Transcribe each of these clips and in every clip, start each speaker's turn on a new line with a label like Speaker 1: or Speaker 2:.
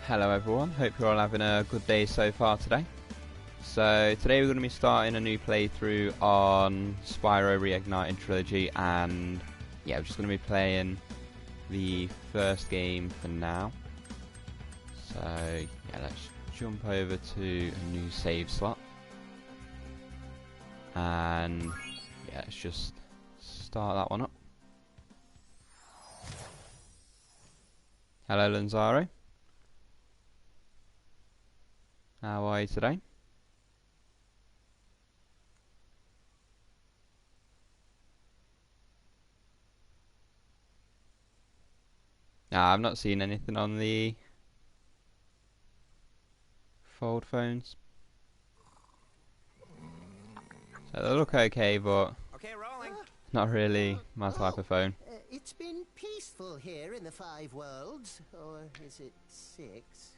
Speaker 1: Hello everyone, hope you're all having a good day so far today. So today we're going to be starting a new playthrough on Spyro Reignited Trilogy, and yeah, we're just going to be playing the first game for now. So yeah, let's jump over to a new save slot. And yeah, let's just start that one up. Hello Lanzaro. How are you today? I've not seen anything on the fold phones. So they look okay, but not really my type of phone.
Speaker 2: It's been peaceful here in the 5 worlds, or is it 6?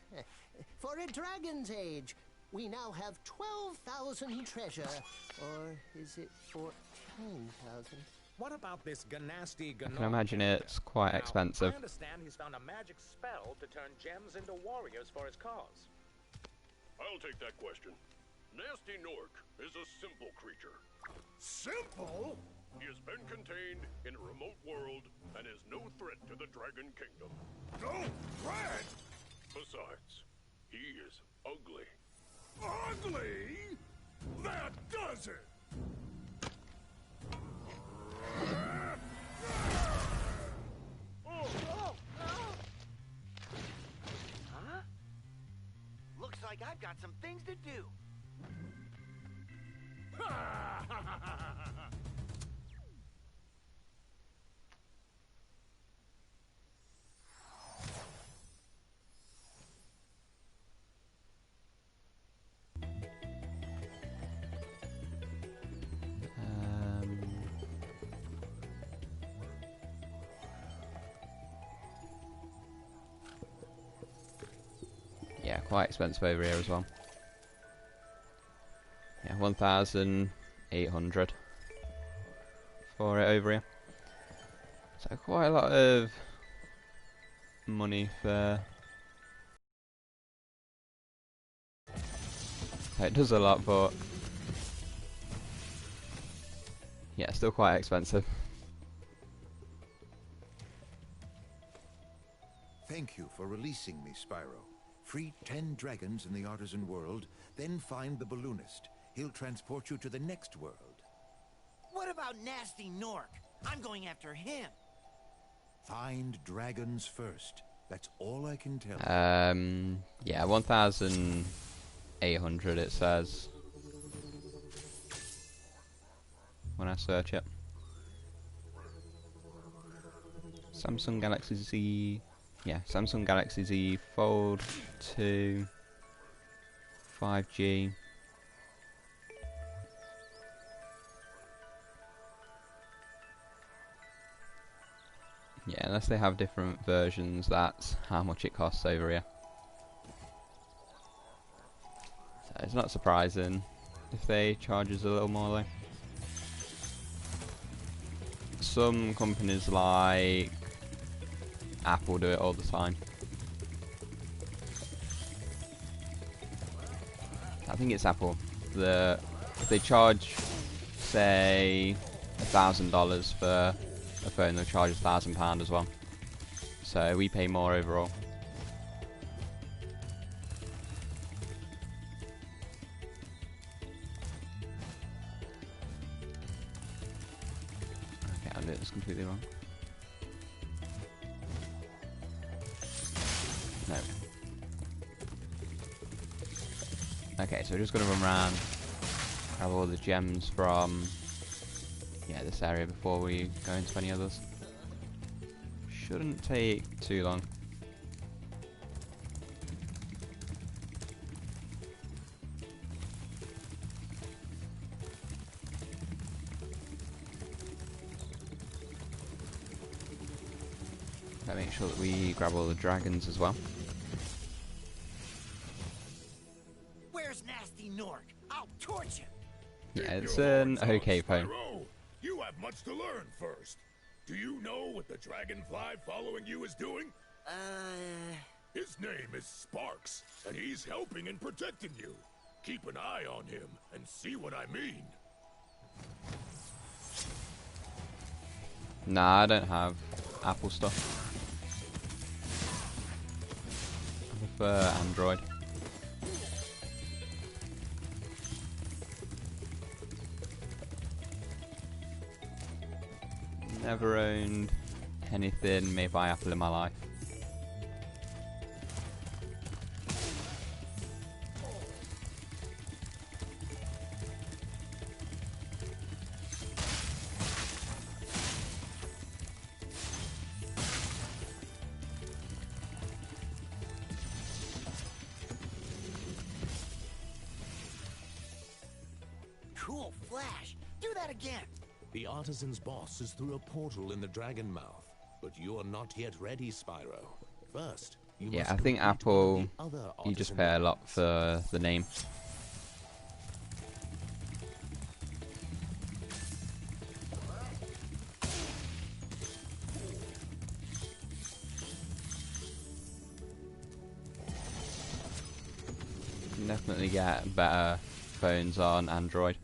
Speaker 2: For a dragon's age. We now have 12,000 treasure, or is it 14,000?
Speaker 3: What about this Ganasty
Speaker 1: I can imagine it's quite expensive.
Speaker 3: I understand he's found a magic spell to turn gems into warriors for his cause.
Speaker 4: I'll take that question. Nasty Nork is a simple creature.
Speaker 5: Simple?
Speaker 4: He has been contained in a remote world and is no threat to the Dragon Kingdom.
Speaker 5: No threat?
Speaker 4: Besides, he is ugly.
Speaker 5: Ugly? That does it!
Speaker 6: Huh? Looks like I've got some things to do.
Speaker 1: Yeah, quite expensive over here as well. Yeah, 1,800 for it over here. So quite a lot of money for... So it does a lot, but yeah, still quite expensive.
Speaker 7: Thank you for releasing me, Spyro. Free 10 dragons in the artisan world, then find the balloonist. He'll transport you to the next world.
Speaker 6: What about Nasty Nork? I'm going after him.
Speaker 7: Find dragons first. That's all I can tell you.
Speaker 1: Yeah, 1,800 it says when I search it. Samsung Galaxy Z. Yeah, Samsung Galaxy Z Fold 2 5G. Yeah, unless they have different versions, that's how much it costs over here. So it's not surprising if they charge us a little more though. Some companies like Apple do it all the time. I think it's Apple. If they charge, say, $1,000 for a phone, they'll charge £1,000 as well. So we pay more overall. Okay, I'm doing this completely wrong. No. Okay, so we're just gonna run around, grab all the gems from this area before we go into any others. Shouldn't take too long. Gotta make sure that we grab all the dragons as well.
Speaker 6: Where's Nasty Nork? I'll torch him.
Speaker 1: Yeah, it's an okay phone.
Speaker 5: Spyro, you have much to learn first. Do you know what the dragonfly following you is doing? His name is Sparks, and he's helping and protecting you. Keep an eye on him and see what I mean.
Speaker 1: Nah, I don't have Apple stuff. I prefer Android. Never owned anything made by Apple in my life.
Speaker 6: Cool flash. Do that again.
Speaker 8: The artisan's boss is through a portal in the Dragon Mouth, but you are not yet ready, Spyro. First, you
Speaker 1: Yeah,
Speaker 8: must
Speaker 1: I think
Speaker 8: complete one
Speaker 1: Apple,
Speaker 8: of the other
Speaker 1: you just
Speaker 8: artisan
Speaker 1: pay a lot
Speaker 8: labs.
Speaker 1: for the name. You can definitely get better phones on Android.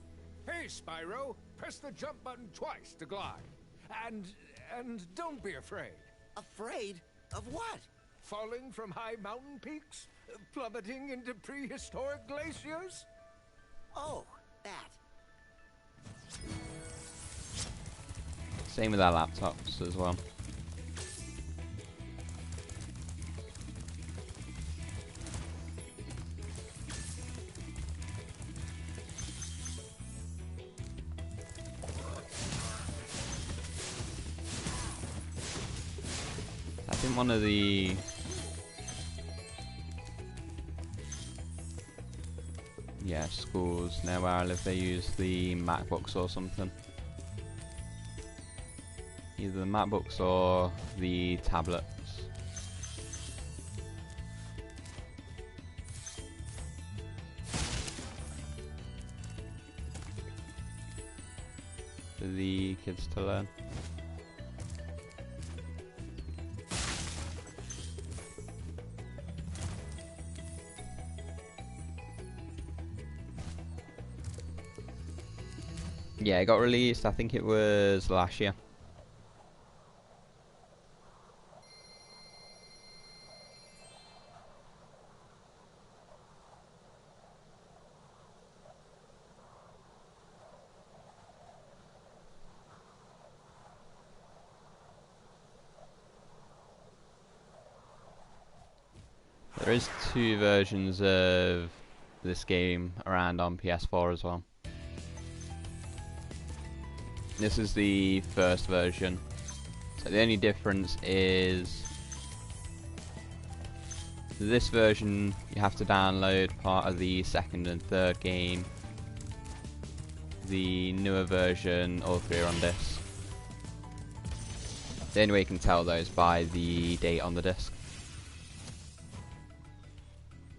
Speaker 9: Hey, Spyro, press the jump button twice to glide. And don't be afraid.
Speaker 6: Afraid of what?
Speaker 9: Falling from high mountain peaks? Plummeting into prehistoric glaciers?
Speaker 6: Oh, that.
Speaker 1: Same with our laptops as well. I think one of the schools near where I live, they use the MacBooks or something. Either the MacBooks or the tablets. For the kids to learn. Yeah, it got released, I think it was last year. There is 2 versions of this game around on PS4 as well. This is the first version. So the only difference is this version you have to download part of the second and third game. The newer version, all 3 are on disc. The only way you can tell those by the date on the disc.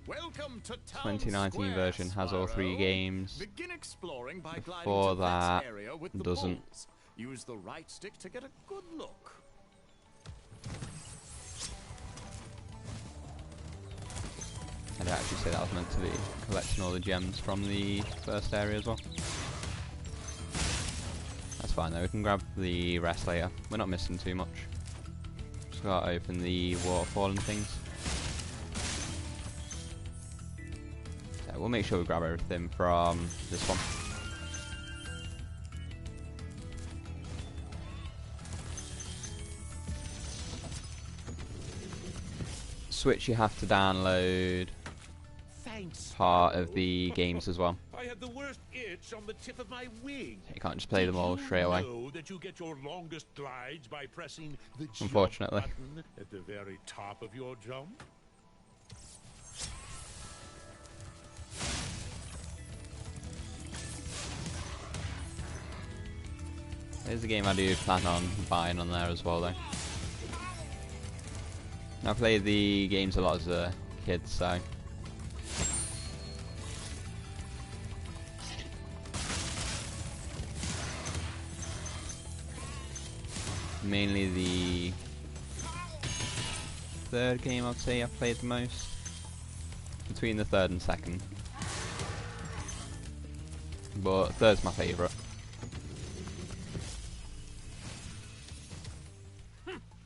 Speaker 5: Welcome to
Speaker 1: 2019 version has all 3 games.
Speaker 5: Begin exploring by
Speaker 1: Before
Speaker 5: gliding to
Speaker 1: that,
Speaker 5: this area with the
Speaker 1: doesn't.
Speaker 5: bulls. Use the right stick to get a good look.
Speaker 1: I did actually say that was meant to be collecting all the gems from the first area as well. That's fine though, we can grab the rest later. We're not missing too much. Just gotta open the waterfall and things. So we'll make sure we grab everything from this one. Switch you have to download part of the games as well.
Speaker 4: I had the worst itch on the tip of my wing.
Speaker 1: You can't just play them all straight away.
Speaker 4: Did you know that you get your longest glides by pressing the jump
Speaker 1: Unfortunately.
Speaker 4: button at the very top of your jump?
Speaker 1: There's a game I do plan on buying on there as well though. I played the games a lot as a kid, so mainly the third game I'd say I've played the most. Between the third and second. But third's my favourite.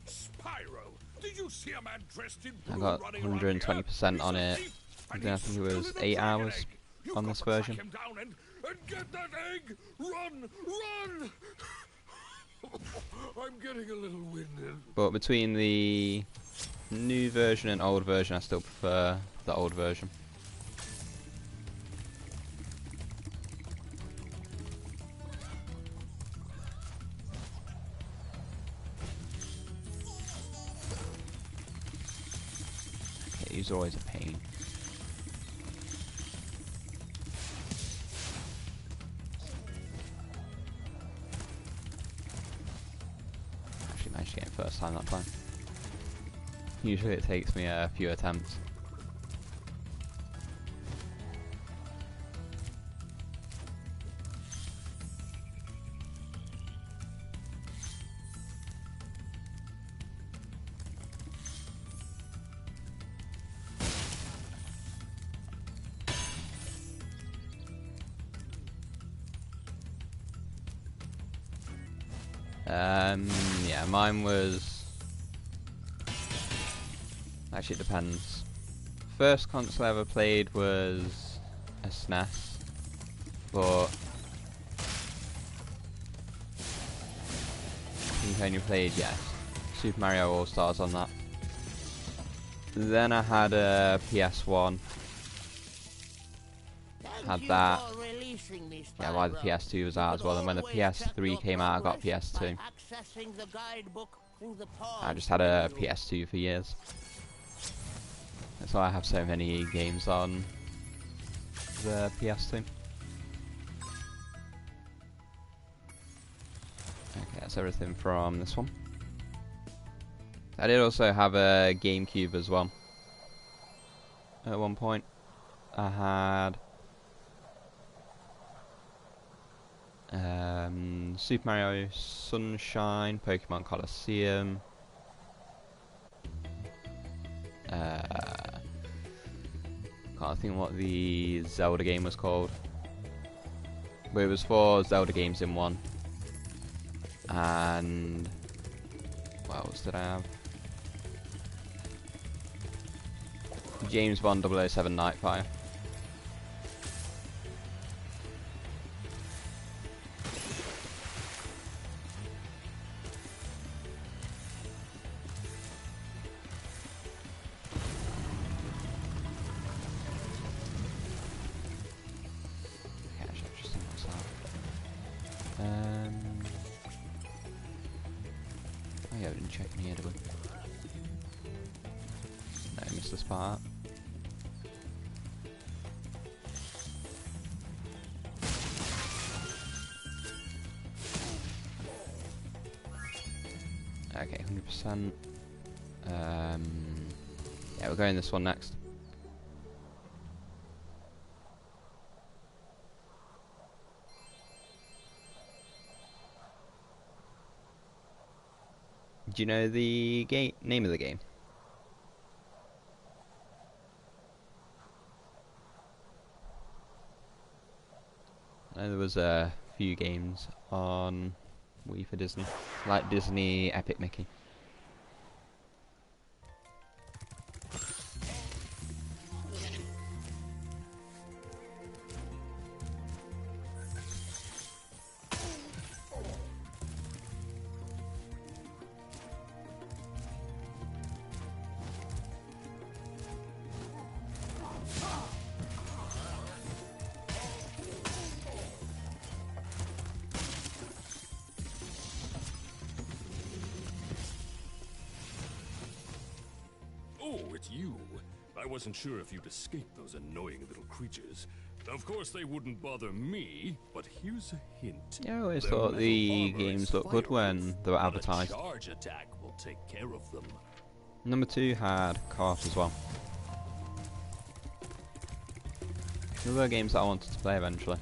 Speaker 5: Spyro, did you see a man dressed in
Speaker 1: I
Speaker 5: blue
Speaker 1: got
Speaker 5: running around
Speaker 1: 120%
Speaker 5: here?
Speaker 1: on
Speaker 5: He's a
Speaker 1: it.
Speaker 5: thief,
Speaker 1: I
Speaker 5: and
Speaker 1: think
Speaker 5: he's
Speaker 1: it was
Speaker 5: stolen a
Speaker 1: 8
Speaker 5: dragon
Speaker 1: hours
Speaker 5: egg. You've
Speaker 1: on
Speaker 5: got
Speaker 1: this
Speaker 5: to track
Speaker 1: version.
Speaker 5: him down and get that egg. Run, run! I'm getting a little winded.
Speaker 1: But between the new version and old version, I still prefer the old version. Okay, he's always a pain. Actually managed to get him first time that time. Usually it takes me a few attempts. Yeah, mine was... Actually, it depends. First console I ever played was a SNES, but I think I only played, yeah, Super Mario All-Stars on that. Then I had a PS1. Had that. Yeah, while the PS2 was out as well, and when the PS3 came out, I got PS2. I just had a PS2 for years. That's why I have so many games on the PS2. Okay, that's everything from this one. I did also have a GameCube as well. At one point, I had Super Mario Sunshine, Pokemon Colosseum. Can't think what the Zelda game was called, but it was 4 Zelda games in one. And what else did I have? James Bond 007 Nightfire. Oh yeah, I didn't check in here, did we? No, I missed this part. Okay, 100%. Yeah, we're going this one next. Do you know the name of the game? I know there was a few games on Wii for Disney, like Disney Epic Mickey.
Speaker 5: Oh, it's you. I wasn't sure if you'd escaped those annoying little creatures. Of course, they wouldn't bother me, but here's a hint.
Speaker 1: Yeah, I always
Speaker 5: Their
Speaker 1: thought
Speaker 5: metal
Speaker 1: the
Speaker 5: armor
Speaker 1: games
Speaker 5: is
Speaker 1: looked good when
Speaker 5: fireproof,
Speaker 1: they were
Speaker 5: but
Speaker 1: advertised.
Speaker 5: a charge attack will take care of them.
Speaker 1: Number 2 had Co-op as well. There were games that I wanted to play eventually.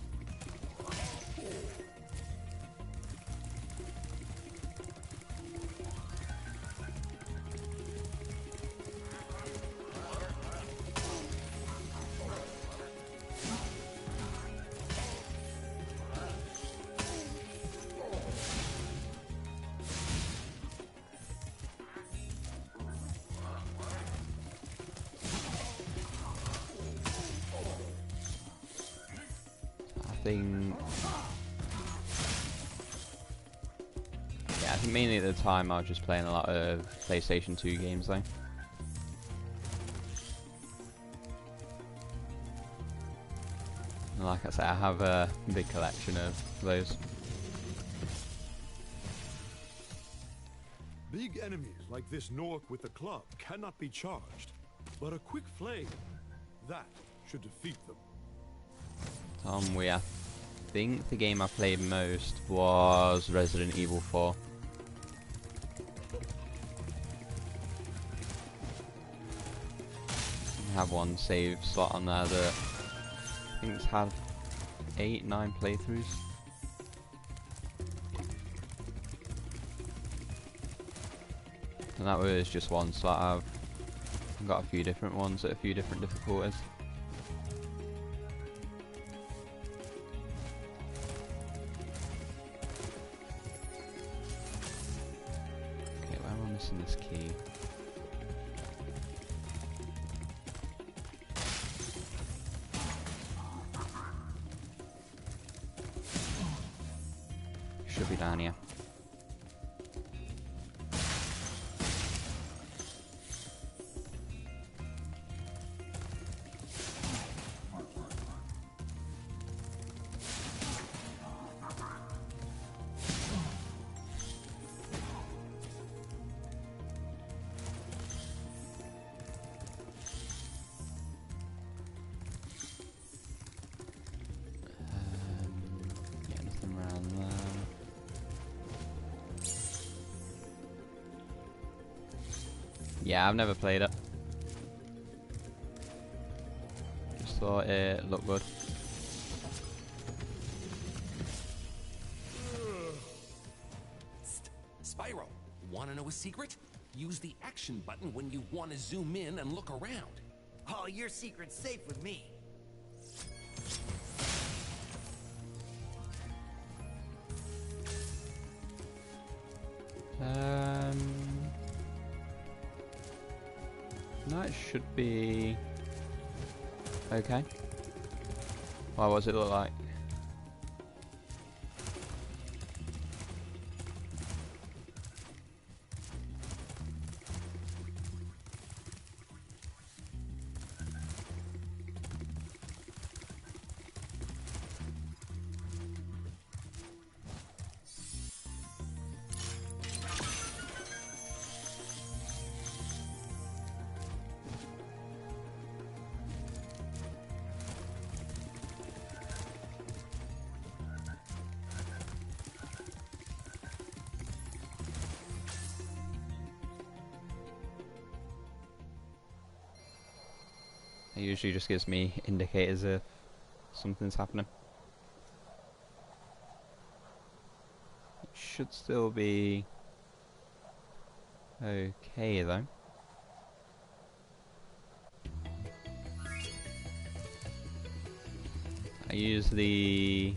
Speaker 1: think... Yeah, I think mainly at the time I was just playing a lot of PlayStation 2 games though. And like I said, I have a big collection of those.
Speaker 4: Big enemies like this Nork with the club cannot be charged, but a quick flame, that should defeat them.
Speaker 1: I think the game I played most was Resident Evil 4. I have one save slot on there that I think it's had 8-9 playthroughs. And that was just one slot. I've got a few different ones at a few different difficulties. Okay, where am I missing this key? Should be down here. Yeah, nothing around there. Yeah, I've never played it. Just thought it looked good.
Speaker 8: Spyro, wanna know a secret? Use the action button when you want to zoom in and look around.
Speaker 6: Oh, your secret's safe with me.
Speaker 1: No, it should be okay. Well, what does it look like? It usually just gives me indicators if something's happening. It should still be okay though. I use the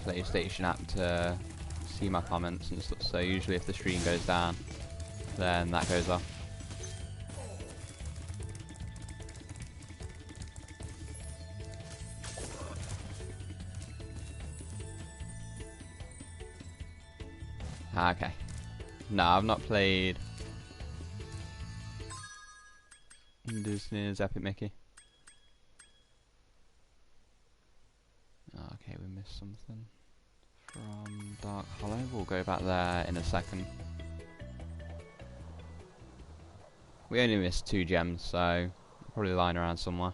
Speaker 1: PlayStation app to see my comments and stuff, so usually if the stream goes down, then that goes off. Okay. No, I've not played Disney's Epic Mickey. Okay, we missed something from Dark Hollow. We'll go back there in a second. We only missed 2 gems, so probably lying around somewhere.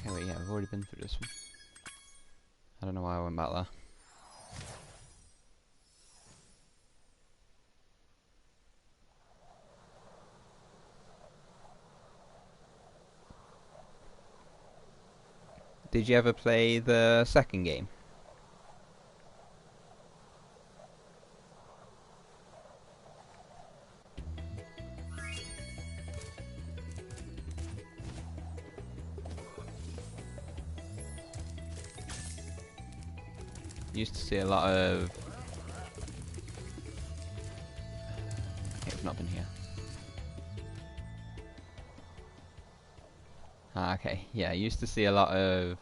Speaker 1: Okay, wait, yeah, I've already been through this one. I don't know why I went back there. Did you ever play the second game? Used to see a lot of... Okay, we've not been here. Ah, okay, yeah, I used to see a lot of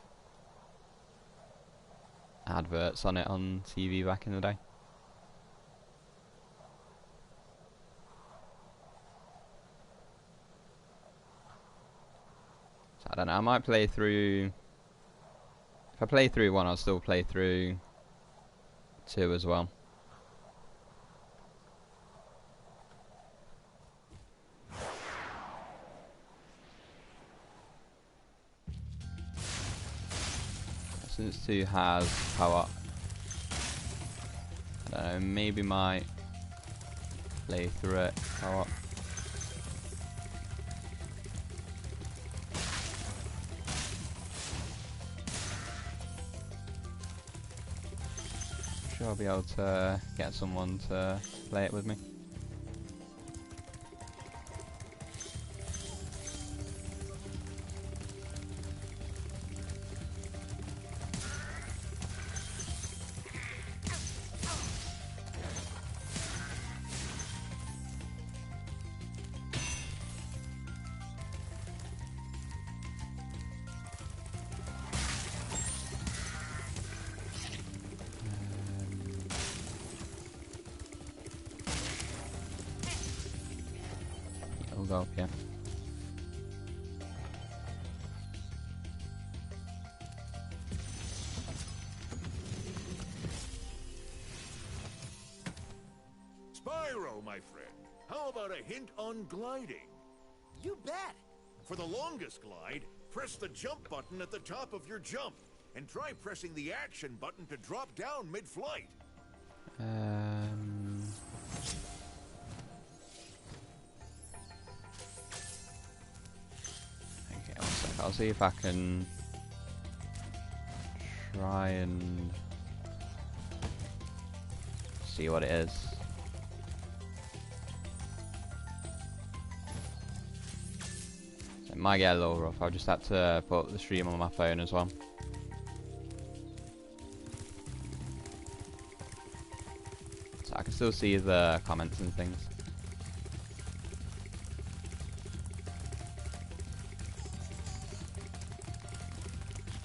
Speaker 1: adverts on it on TV back in the day. So I don't know, I might play through... If I play through 1, I'll still play through 2 as well. Since 2 has power, I don't know, maybe might play through it power. I'm sure I'll be able to get someone to play it with me. We'll go up here.
Speaker 7: Spyro, my friend, how about a hint on gliding?
Speaker 6: You bet.
Speaker 7: For the longest glide, press the jump button at the top of your jump, and try pressing the action button to drop down mid-flight.
Speaker 1: Okay, 1 sec. I'll see if I can try and see what it is. It might get a little rough. I'll just have to put the stream on my phone as well. So I can still see the comments and things.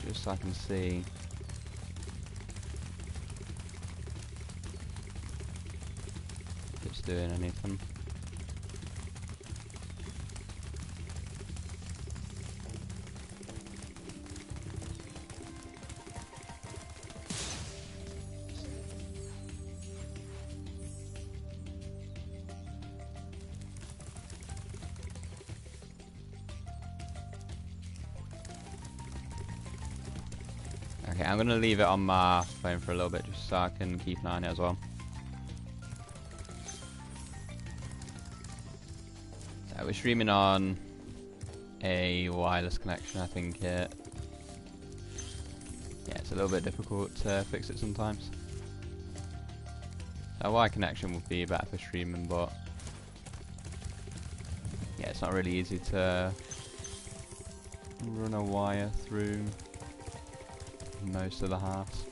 Speaker 1: Just so I can see. If it's doing anything. Okay, I'm going to leave it on my phone for a little bit just so I can keep an eye on it as well. So we're streaming on a wireless connection, I think it... Yeah, it's a little bit difficult to fix it sometimes. A wire connection would be better for streaming, but... Yeah, it's not really easy to run a wire through most of the house.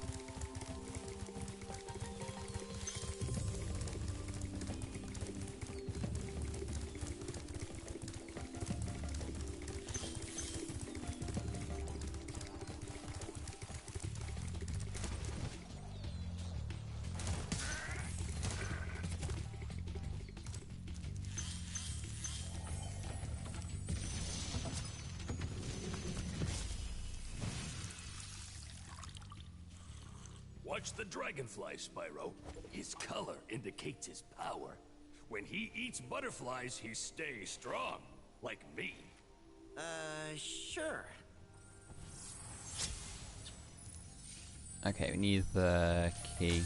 Speaker 5: Watch the dragonfly, Spyro. His color indicates his power. When he eats butterflies, he stays strong. Like me.
Speaker 6: Sure.
Speaker 1: Okay, we need the key,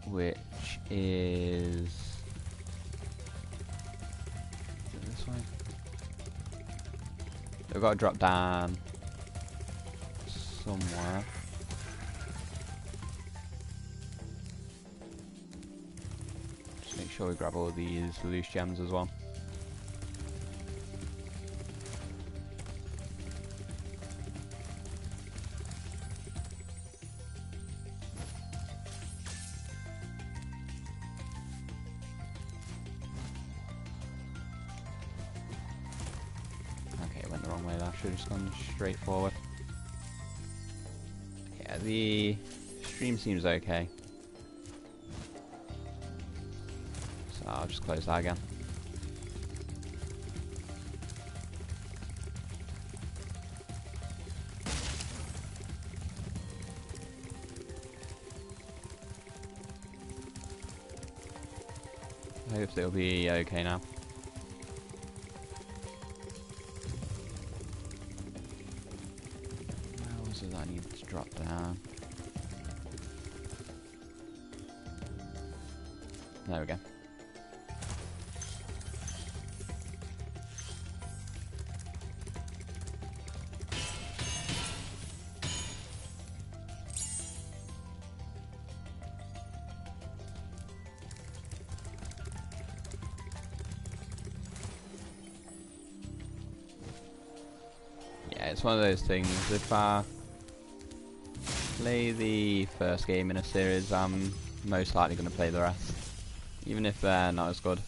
Speaker 1: which is it this way? We've got to drop down somewhere. Just make sure we grab all these loose gems as well. Went the wrong way there, should have just gone straight forward. Yeah, the stream seems okay. So I'll just close that again. I hope it'll be okay now. I need to drop down. There we go. Yeah, it's one of those things. If play the first game in a series, I'm most likely going to play the rest, even if they're not as good.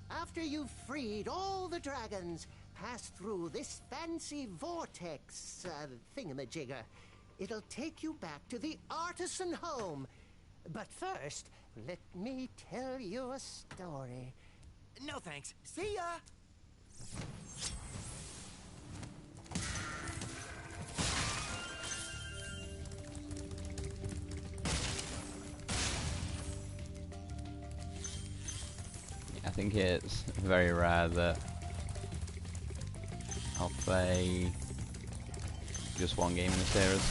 Speaker 2: After you've freed all the dragons, pass through this fancy vortex thingamajigger. It'll take you back to the artisan home. But first, let me tell you a story.
Speaker 6: No thanks. See ya!
Speaker 1: I think it's very rare that I'll play just one game in a series.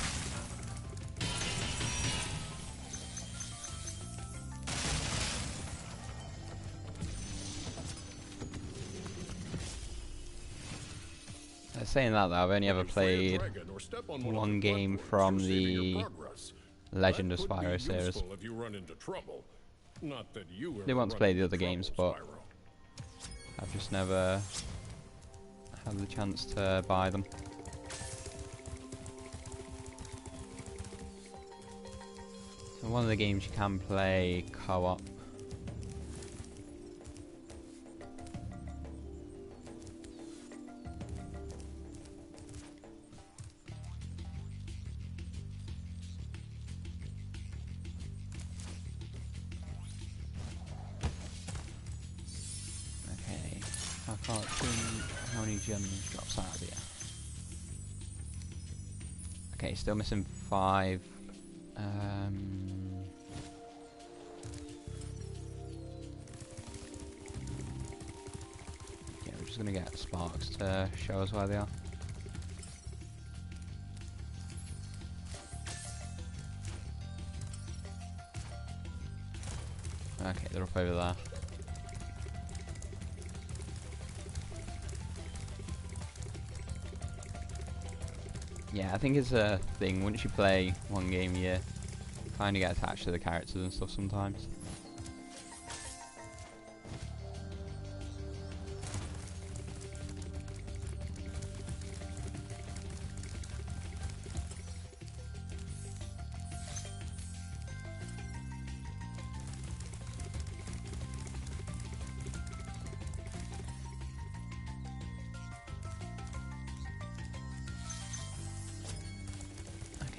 Speaker 1: Saying that though, I've only ever played one game from the Legend of Spyro series. I want to play the other games, but I've just never had the chance to buy them. So one of the games you can play co-op. I can't see how many gems drops out of here. Okay, still missing 5. Yeah, we're just gonna get sparks to show us where they are. Okay, they're up over there. Yeah, I think it's a thing. Once you play one game, you kind of get attached to the characters and stuff sometimes.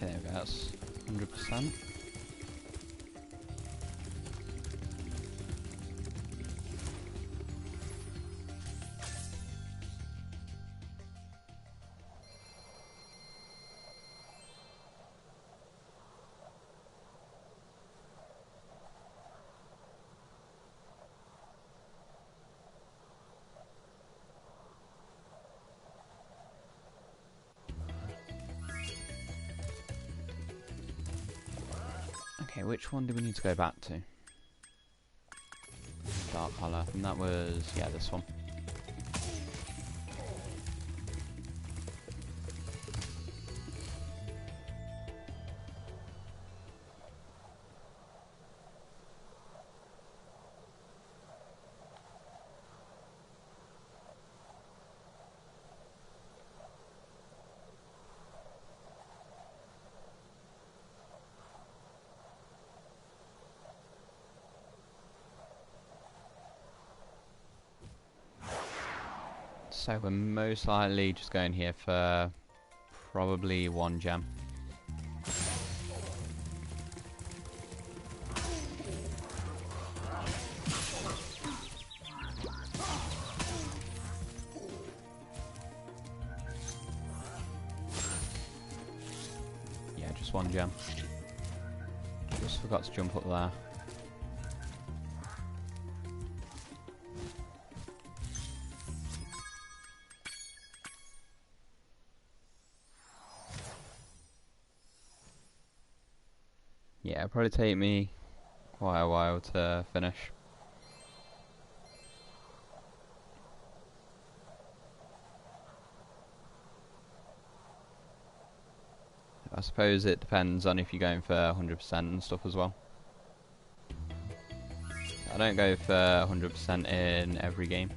Speaker 1: Okay, there we go, that's 100%. Okay, which one do we need to go back to? Dark Hollow, and that was, yeah, this one. So we're most likely just going here for probably 1 gem. Yeah, just 1 gem. Just forgot to jump up there. Yeah, it'll probably take me quite a while to finish. I suppose it depends on if you're going for 100% and stuff as well. I don't go for 100% in every game.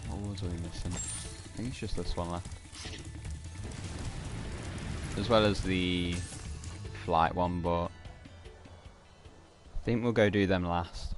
Speaker 1: What are we missing? I think it's just this one left. As well as the flight one, but I think we'll go do them last.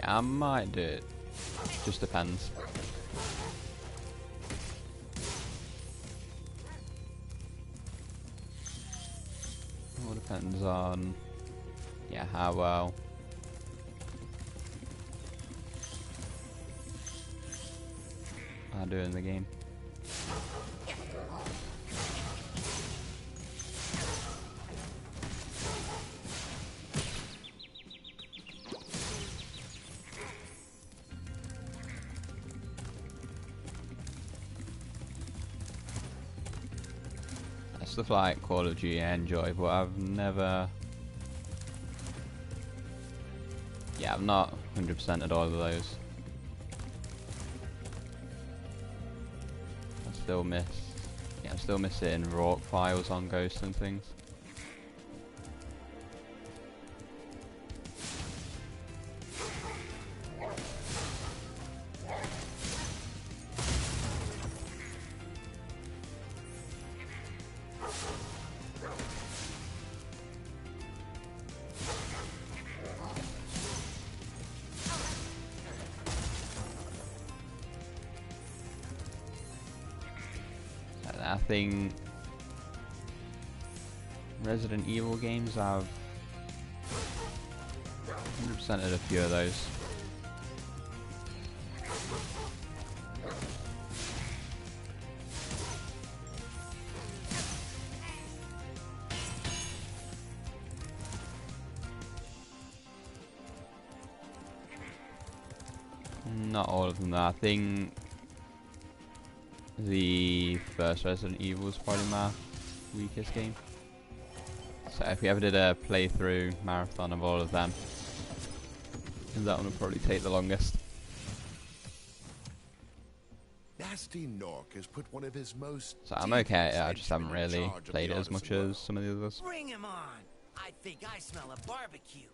Speaker 1: I might do it. Just depends. All depends on, yeah, how well I do in the game. Stuff like Call of Duty I enjoy, but I've never... Yeah, I've not 100%ed all of those. I still miss... Yeah, I'm still missing Rourke files on Ghosts and things. I think Resident Evil games, I've 100%ed a few of those. Not all of them though. I think the first Resident Evil was probably my weakest game. So if we ever did a playthrough marathon of all of them, that one would probably take the longest.
Speaker 10: Nasty Nork has put one of his most...
Speaker 1: So I'm okay at it, I just haven't really played it as much as some of the others.
Speaker 6: Bring him on! I think I smell a barbecue.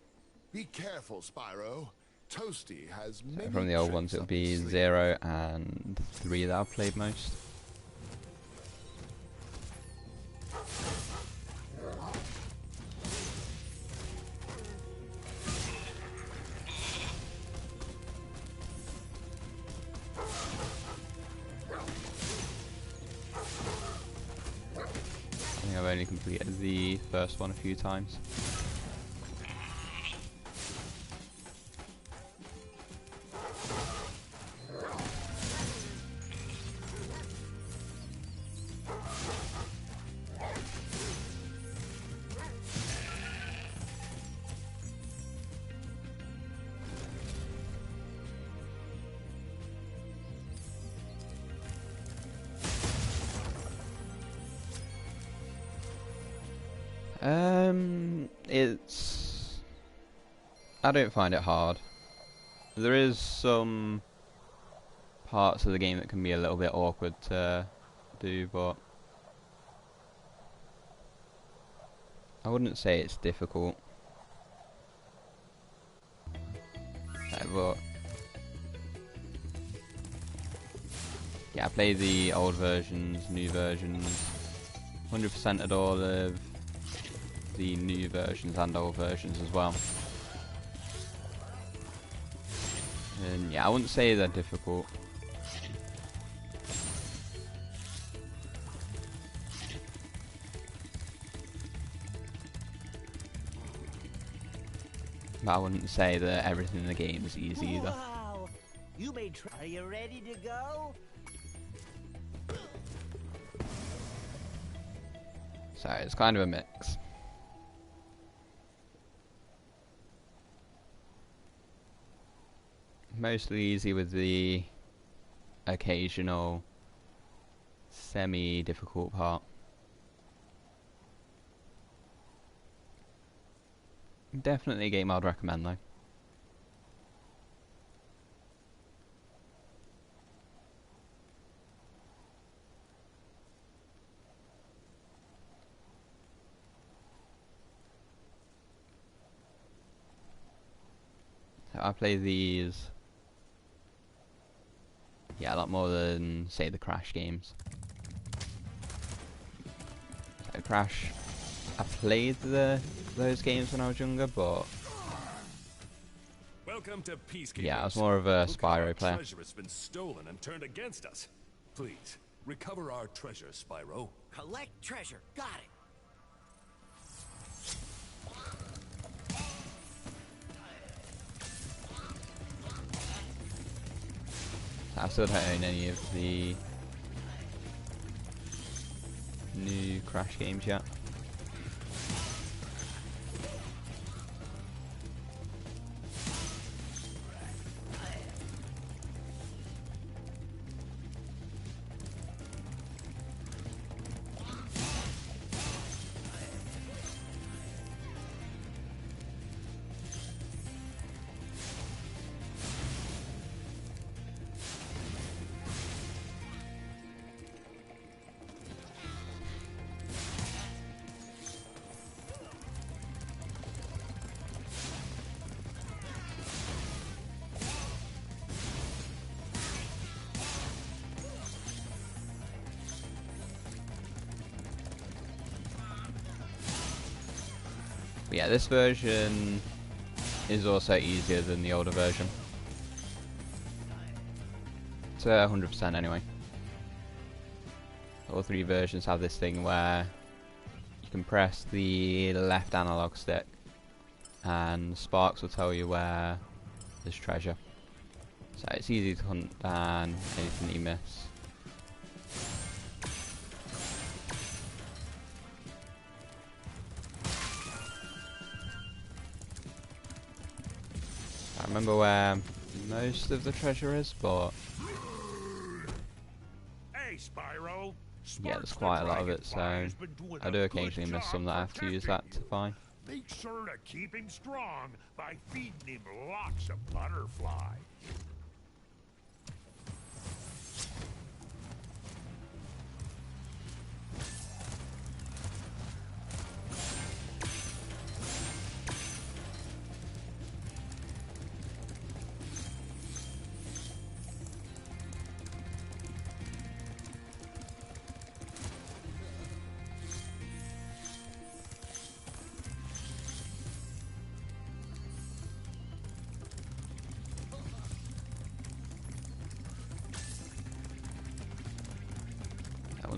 Speaker 10: Be careful, Spyro. Toasty has
Speaker 1: So
Speaker 10: many
Speaker 1: from the old
Speaker 10: tricks
Speaker 1: ones, it'll
Speaker 10: up his
Speaker 1: be
Speaker 10: sleeve.
Speaker 1: 0 and 3 that I've played most. I think I've only completed the first one a few times. I don't find it hard. There is some parts of the game that can be a little bit awkward to do, but I wouldn't say it's difficult. But yeah, I played the old versions, new versions, 100%ed all of the new versions and old versions as well. And yeah, I wouldn't say they're difficult. But I wouldn't say that everything in the game is easy either.
Speaker 2: Wow! You made. Are you ready to go?
Speaker 1: So it's kind of a mix. Mostly easy with the occasional semi-difficult part. Definitely a game I'd recommend though. So I play these, yeah, a lot more than say the Crash games. So Crash, I played those games when I was younger, but
Speaker 5: Welcome to Peacekeepers.
Speaker 1: yeah, I was more of a
Speaker 5: Looks like
Speaker 1: Spyro
Speaker 5: our
Speaker 1: player.
Speaker 5: treasure has been stolen and turned against us. Please, recover our treasure, Spyro.
Speaker 6: Collect treasure. Got it.
Speaker 1: I still don't own any of the new Crash games yet. But yeah, this version is also easier than the older version. To 100% anyway. All three versions have this thing where you can press the left analog stick and Sparks will tell you where there's treasure. So it's easy to hunt down anything you miss. I remember where most of the treasure is, but
Speaker 3: Hey, Spyro.
Speaker 1: yeah, there's quite a lot of it, so I do occasionally miss some that I have to use that to find.
Speaker 3: Make sure to keep him strong by feeding him lots of butterfly.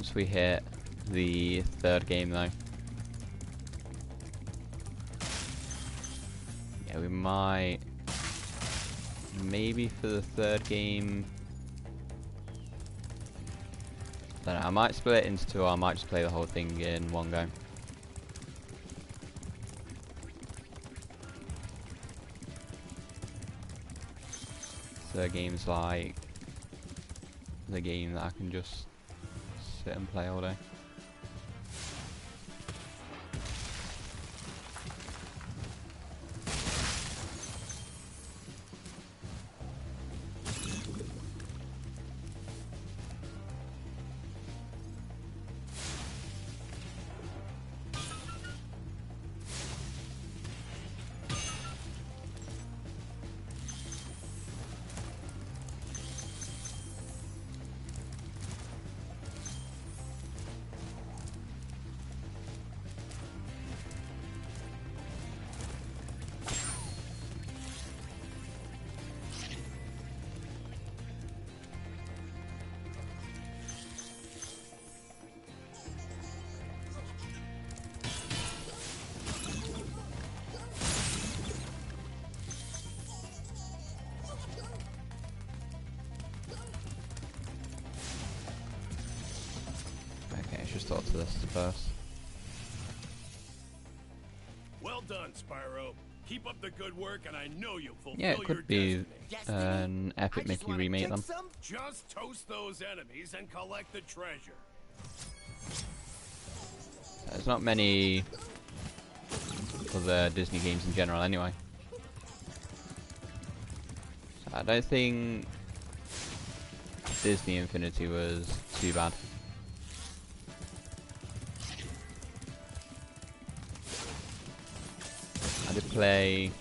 Speaker 1: once we hit the third game though. Yeah, we might, maybe for the third game, I don't know, I might split it into two, or I might just play the whole thing in one go. Third game's like the game that I can just sit and play all day. Just talk to this first.
Speaker 5: Well done, Spyro. Keep up the good work, and I know you'll fulfill
Speaker 1: Yeah, it
Speaker 5: your
Speaker 1: could be
Speaker 5: destiny.
Speaker 1: an epic Mickey remake then.
Speaker 5: Just toast those enemies and collect the treasure.
Speaker 1: There's not many other Disney games in general anyway. So I don't think Disney Infinity was too bad. I did play,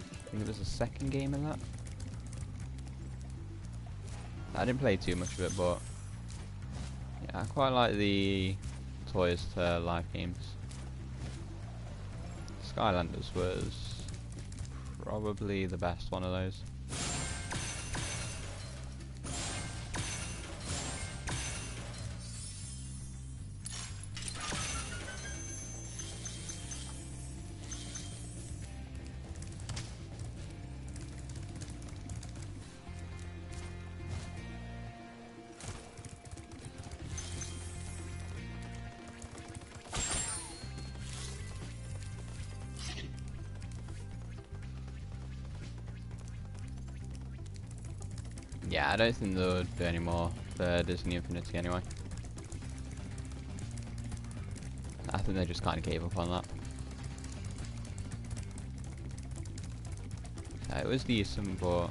Speaker 1: I think it was the second game in that. I didn't play too much of it, but yeah, I quite like the Toys to Life games. Skylanders was probably the best one of those. Yeah, I don't think there would be any more for Disney Infinity anyway. I think they just kind of gave up on that. It was decent, but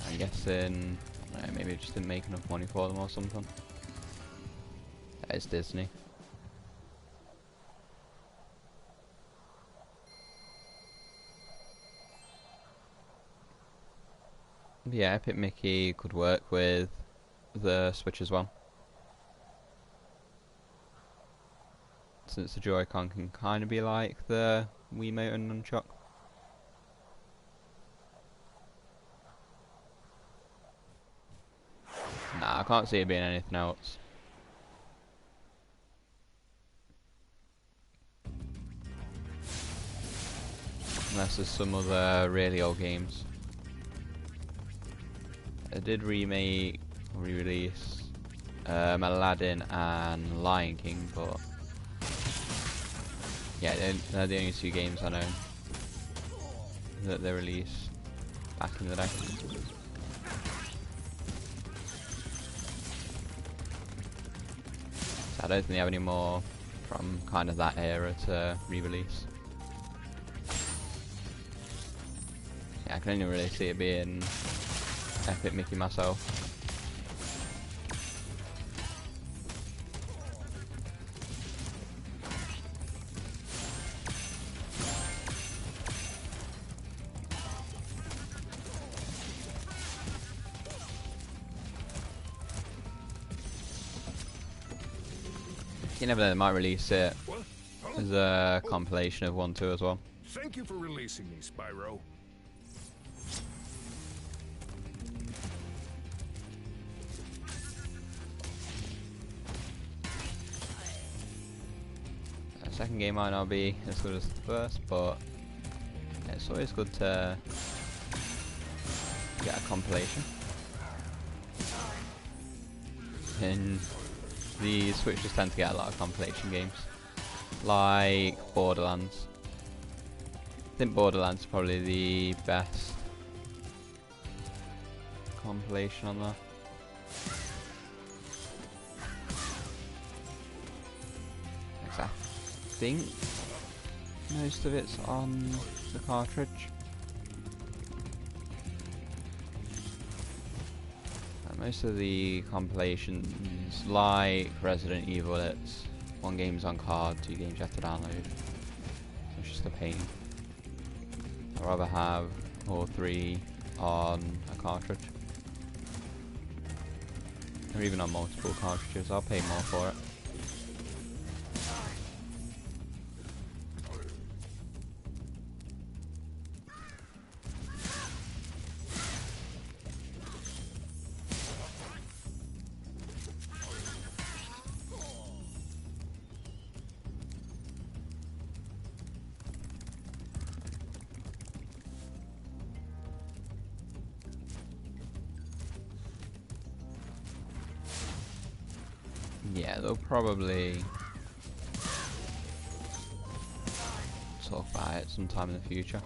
Speaker 1: I'm guessing maybe it just didn't make enough money for them or something. It's Disney. Yeah, Epic Mickey could work with the Switch as well, since the Joy-Con can kind of be like the Wiimote and Nunchuck. Nah, I can't see it being anything else. Unless there's some other really old games. I did remake, re-release Aladdin and Lion King, but yeah, they're the only two games I know that they released back in the day. So I don't think they have any more from kind of that era to re-release. Yeah, I can only really see it being Epic Mickey myself. You never know, they might release it as a compilation of 1-2 as well.
Speaker 3: Thank you for releasing me, Spyro.
Speaker 1: second game might not be as good as the first, but yeah, it's always good to get a compilation. And the Switches tend to get a lot of compilation games, like Borderlands. I think Borderlands is probably the best compilation on there. I think most of it's on the cartridge. Most of the compilations, like Resident Evil, it's 1 game's on card, 2 games you have to download. It's just a pain. I'd rather have all 3 on a cartridge. Or even on multiple cartridges, I'll pay more for it. Yeah, they'll probably talk about it sometime in the future.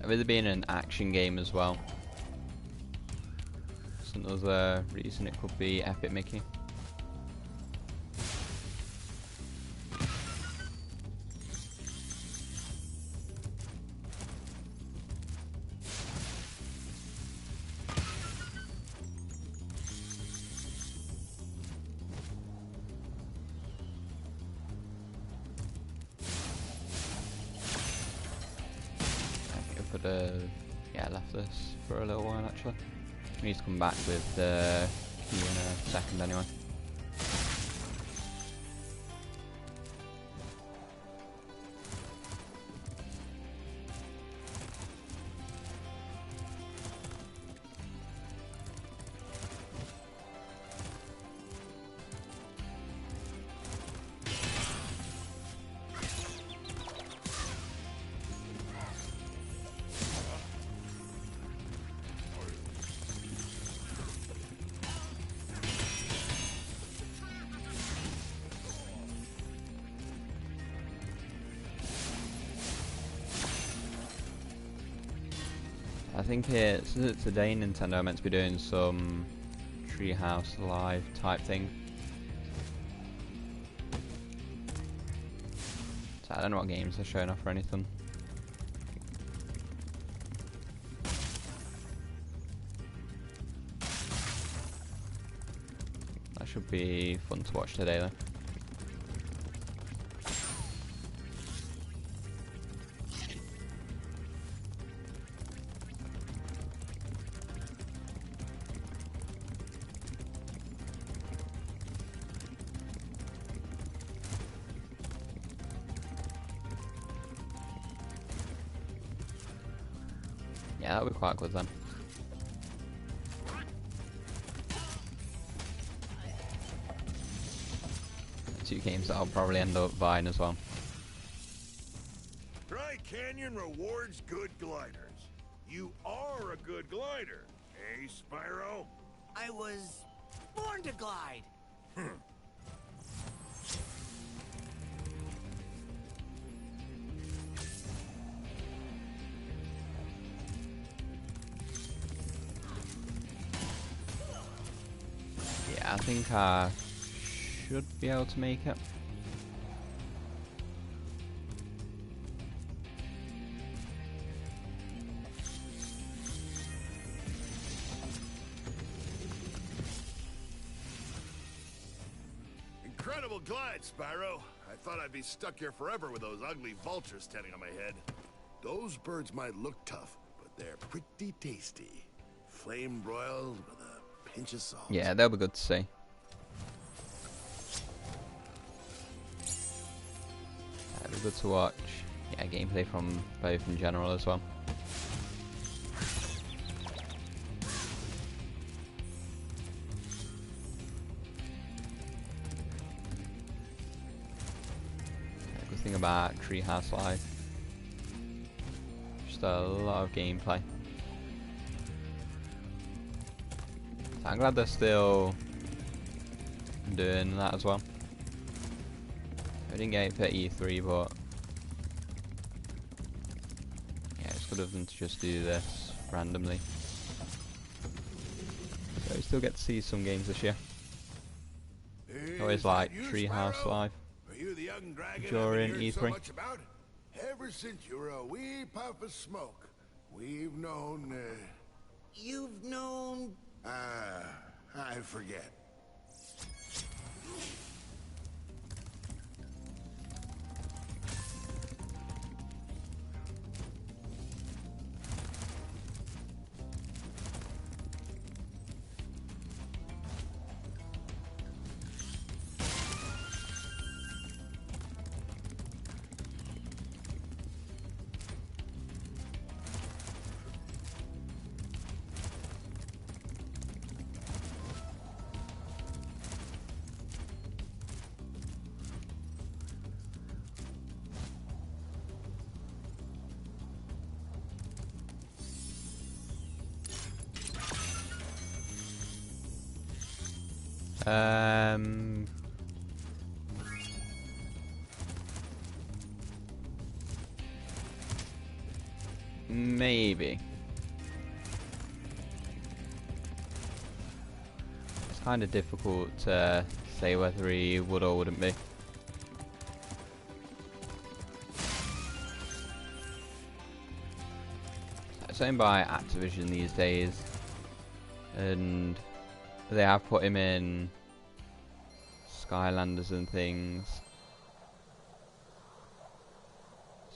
Speaker 1: With it being an action game as well, that's another reason it could be Epic Mickey. Yeah, I left this for a little while actually. I need to come back with the key in a second anyway. I think today Nintendo are meant to be doing some Treehouse Live type thing. So I don't know what games they're showing off or anything. That should be fun to watch today though. Yeah, that'll be quite good then. Two games that I'll probably end up buying as well.
Speaker 3: Dry Canyon rewards good gliders. You are a good glider, eh, Spyro?
Speaker 6: I was born to glide.
Speaker 1: Yeah, I think I should be able to make it.
Speaker 10: Incredible glide, Spyro. I thought I'd be stuck here forever with those ugly vultures standing on my head. Those birds might look tough, but they're pretty tasty. Flame broiled with a pinch of salt.
Speaker 1: Yeah, they'll be good to see. good to watch. Yeah, gameplay from both in general as well. Good thing about Treehouse Live, just a lot of gameplay. So I'm glad they're still doing that as well. I didn't get it for E3, but yeah, it's good of them to just do this randomly. So we still get to see some games this year. Always like Treehouse Live
Speaker 10: Are you the young dragon
Speaker 1: during
Speaker 10: I've heard so
Speaker 1: E3.
Speaker 10: much about? Ever since you were a wee puff of smoke, we've known.
Speaker 6: You've known...
Speaker 10: I forget.
Speaker 1: Maybe. It's kind of difficult to say whether he would or wouldn't be. It's owned by Activision these days, and they have put him in Skylanders and things.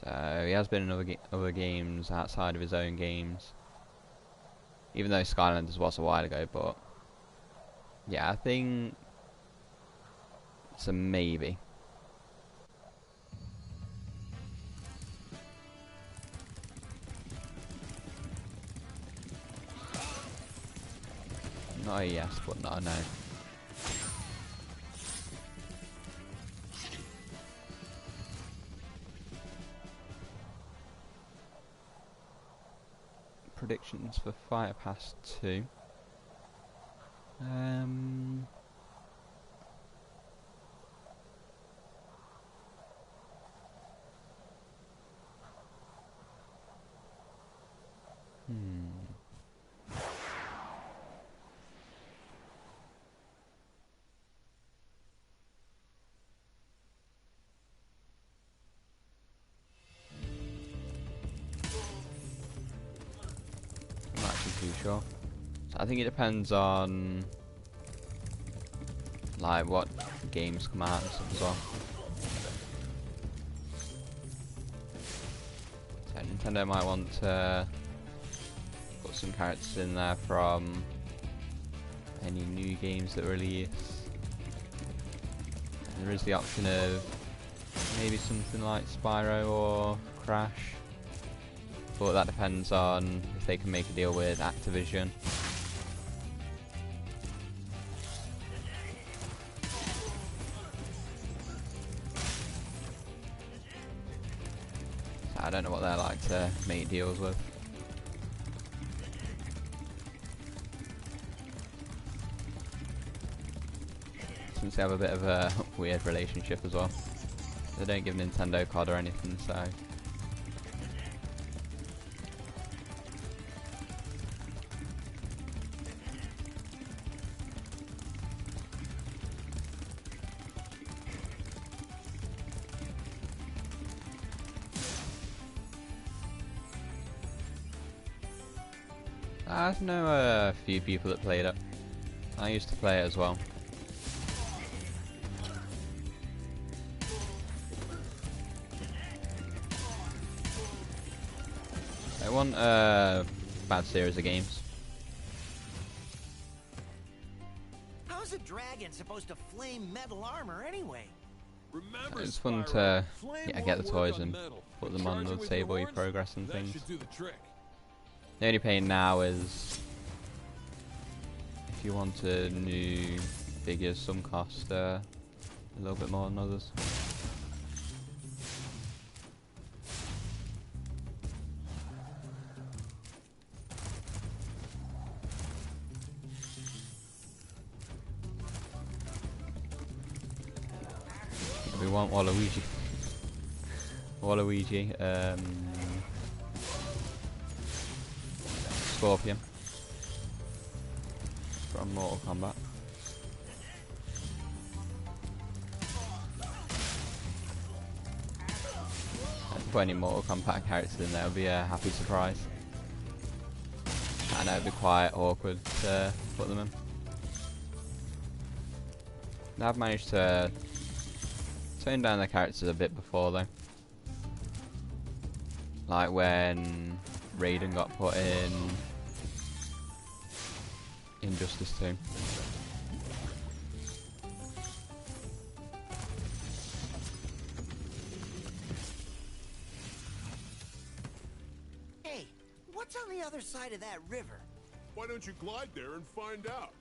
Speaker 1: So he has been in other games outside of his own games. Even though Skylanders was a while ago, but yeah, I think it's a maybe. Not a yes, but not a no. Predictions for Fighter Pass 2. I'm not actually too sure. So I think it depends on like what games come out and stuff as well. So Nintendo might want to put some characters in there from any new games that release. And there is the option of maybe something like Spyro or Crash, but that depends on if they can make a deal with Activision. So I don't know what they're like to make deals with. Since they have a bit of a weird relationship as well. They don't give Nintendo card or anything, so I know a few people that played it. I used to play it as well. It wasn't a bad series of games.
Speaker 6: How's a dragon supposed to flame metal armor anyway?
Speaker 5: Remember,
Speaker 1: It's fun
Speaker 5: Spyro,
Speaker 1: to
Speaker 5: flame
Speaker 1: get the
Speaker 5: won't
Speaker 1: toys
Speaker 5: work on
Speaker 1: and
Speaker 5: metal,
Speaker 1: put
Speaker 5: but
Speaker 1: them on
Speaker 5: charging
Speaker 1: to
Speaker 5: with
Speaker 1: save
Speaker 5: your
Speaker 1: all your
Speaker 5: horns,
Speaker 1: progress and
Speaker 5: that
Speaker 1: things.
Speaker 5: should do the trick.
Speaker 1: The only pain now is if you wanted new figures, some cost a little bit more than others. We want Waluigi. Waluigi, Scorpion from Mortal Kombat. If you put any Mortal Kombat characters in there, it'll be a happy surprise. I know it'd be quite awkward to put them in. I've managed to tone down the characters a bit before though. Like when Raiden got put in Injustice 2.
Speaker 6: Hey, what's on the other side of that river?
Speaker 10: Why don't you glide there and find out?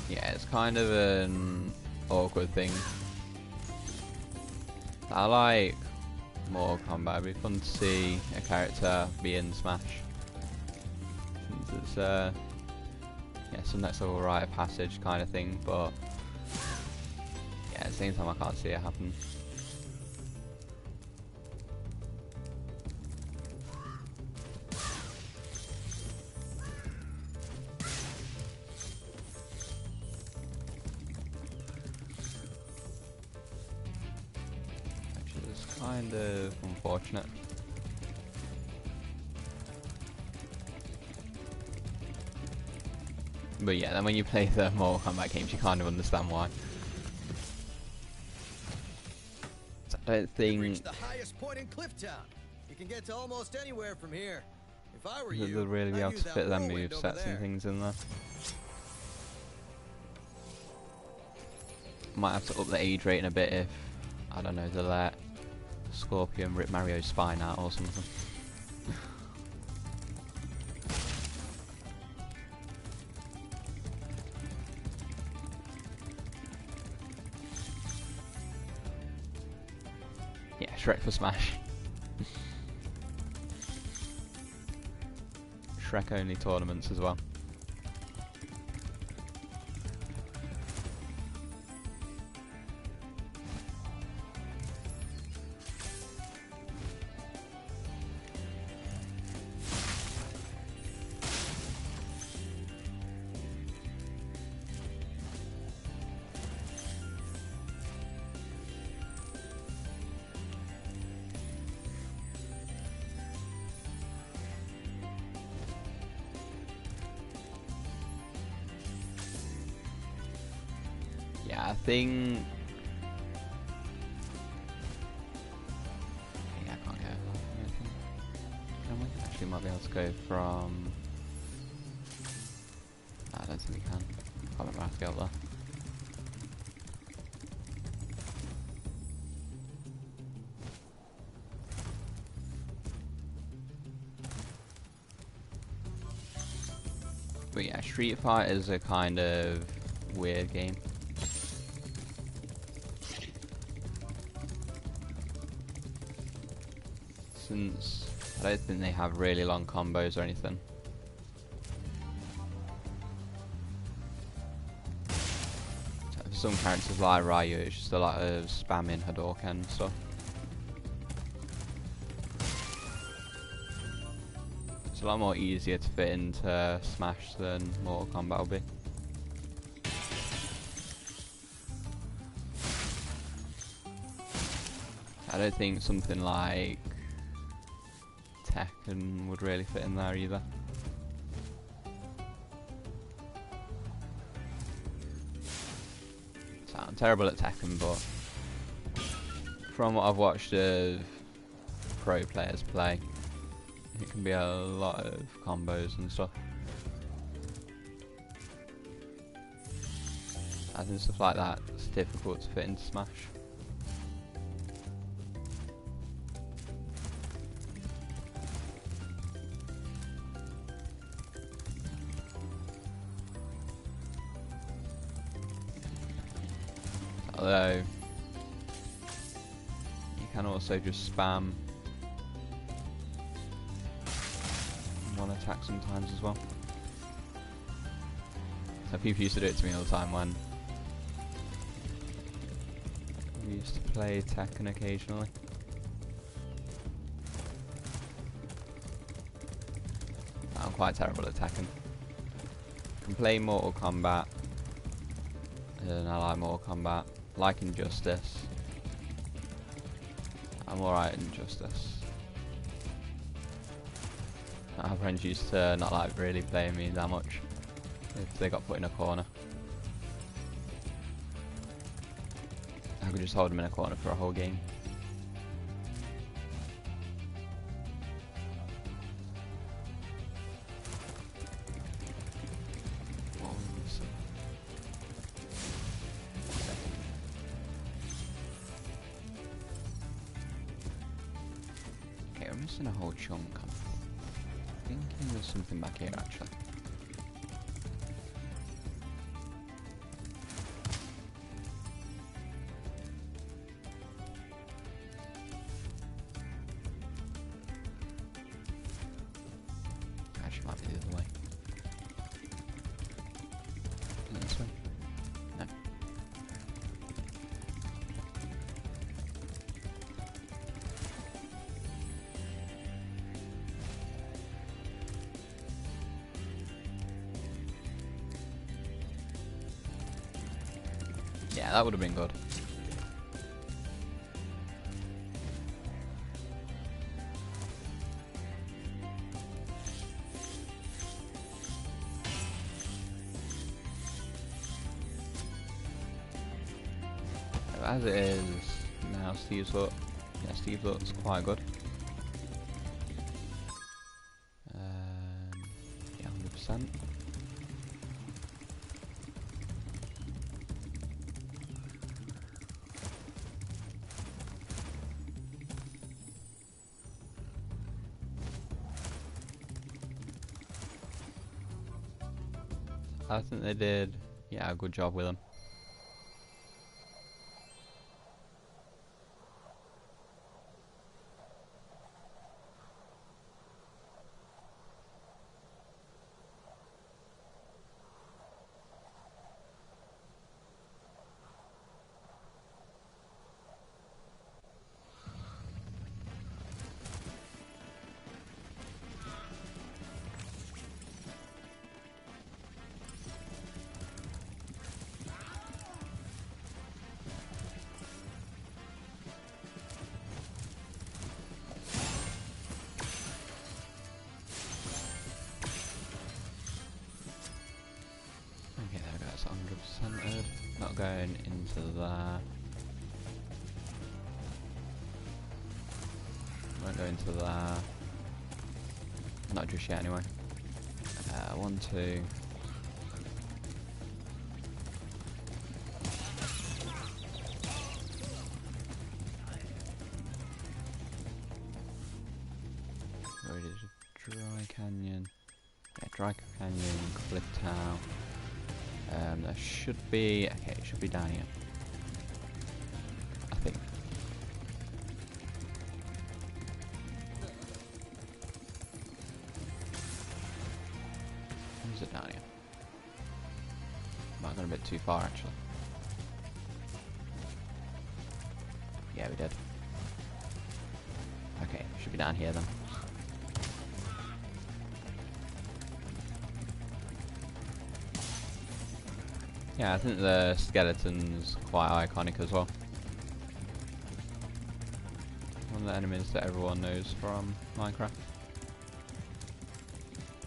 Speaker 1: Yeah, it's kind of an awkward thing. I like Mortal Kombat. It'd be fun to see a character be in Smash. Since it's yeah, some next level rite of passage kind of thing, but yeah, at the same time I can't see it happen. Kind of unfortunate. But yeah, then when you play the Mortal Kombat games, you kind of understand why. So I don't think
Speaker 11: Reach the highest point in Clifftown. You can get to almost anywhere from here. If I were
Speaker 1: they'll
Speaker 11: you,
Speaker 1: really be
Speaker 11: I'd
Speaker 1: able
Speaker 11: use
Speaker 1: to
Speaker 11: that
Speaker 1: fit their
Speaker 11: whirlwind
Speaker 1: move
Speaker 11: over
Speaker 1: sets and
Speaker 11: there.
Speaker 1: things in there. Might have to up the age rating a bit if, I don't know, they let Scorpion rip Mario's spine out or something. Yeah, Shrek for Smash. Shrek only tournaments as well. Yeah, I think... Yeah, I can't get anything. Can we? Actually, might be able to go from... I don't think we can. I can't remember how to get up there. But yeah, Street Fighter is a kind of weird game. Since I don't think they have really long combos or anything. So for some characters like Ryu, it's just a lot of spamming Hadouken and stuff. It's a lot more easier to fit into Smash than Mortal Kombat will be. I don't think something like Tekken would really fit in there either. terrible at Tekken, but from what I've watched of pro players play, it can be a lot of combos and stuff. I think stuff like that is difficult to fit into Smash. Although you can also just spam one attack sometimes as well. So people used to do it to me all the time when we used to play Tekken occasionally. I'm quite terrible at Tekken. I can play Mortal Kombat, and I like Mortal Kombat. I like Injustice. I'm alright in Injustice. My friends used to not like really playing me that much if they got put in a corner. I could just hold them in a corner for a whole game. Okay, I'm missing a whole chunk. I'm thinking there's something back here actually. Actually, might be the other way. Is it this way? No. Yeah, that would have been good. As it is now, Steve's look. Yeah, Steve looks quite good. Yeah, 100%. I think they did, yeah, a good job with them. Okay, there we go, it's 100%ed. Not going into there. Won't go into there. Not just yet anyway. 1, 2. Where is it? Dry Canyon. Yeah, Dry Canyon, Cliff Tower. There should be, okay, it should be down here. I think. Is it down here? Might have gone a bit too far actually. Yeah, we did. Okay, should be down here then. Yeah, I think the skeleton's quite iconic as well. One of the enemies that everyone knows from Minecraft.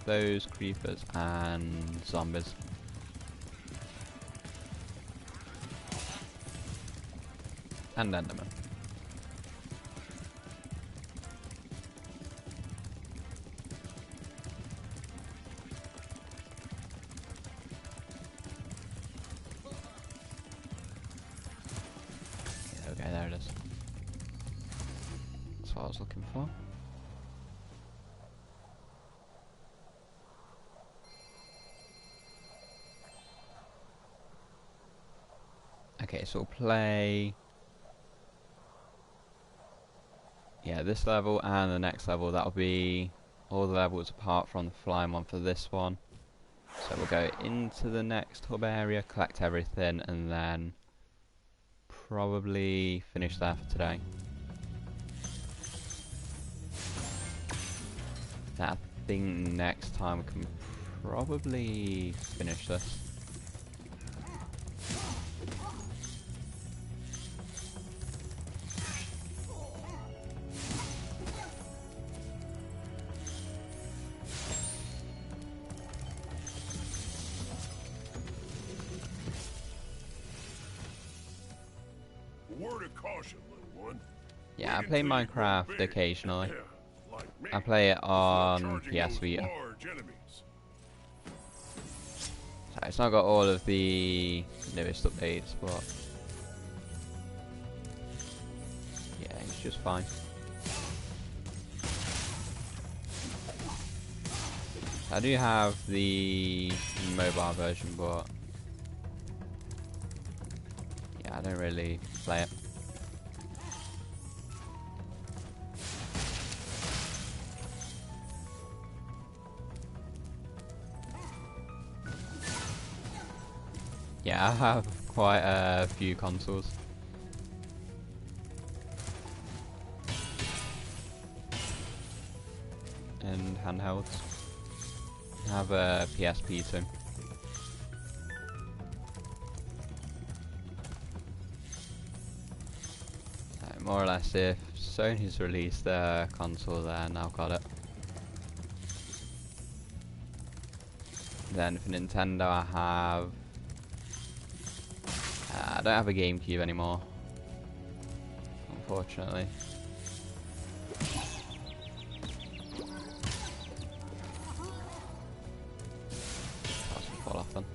Speaker 1: Those creepers and zombies. And Enderman. Okay, there it is. That's what I was looking for. Okay, so we'll play... yeah, this level and the next level. That'll be all the levels apart from the flying one for this one. So we'll go into the next hub area, collect everything, and then probably finish there for today. I think next time we can probably finish this.
Speaker 3: Word of caution, little one.
Speaker 1: Yeah, I play Minecraft occasionally. I play it on PS Vita. So it's not got all of the newest updates, but yeah, it's just fine. I do have the mobile version, but yeah, I don't really play it. Yeah, I have quite a few consoles. And handhelds. I have a PSP too. More or less, if Sony's released their console, then I've got it. Then for Nintendo, I have... I don't have a GameCube anymore, unfortunately. That's will fall off then.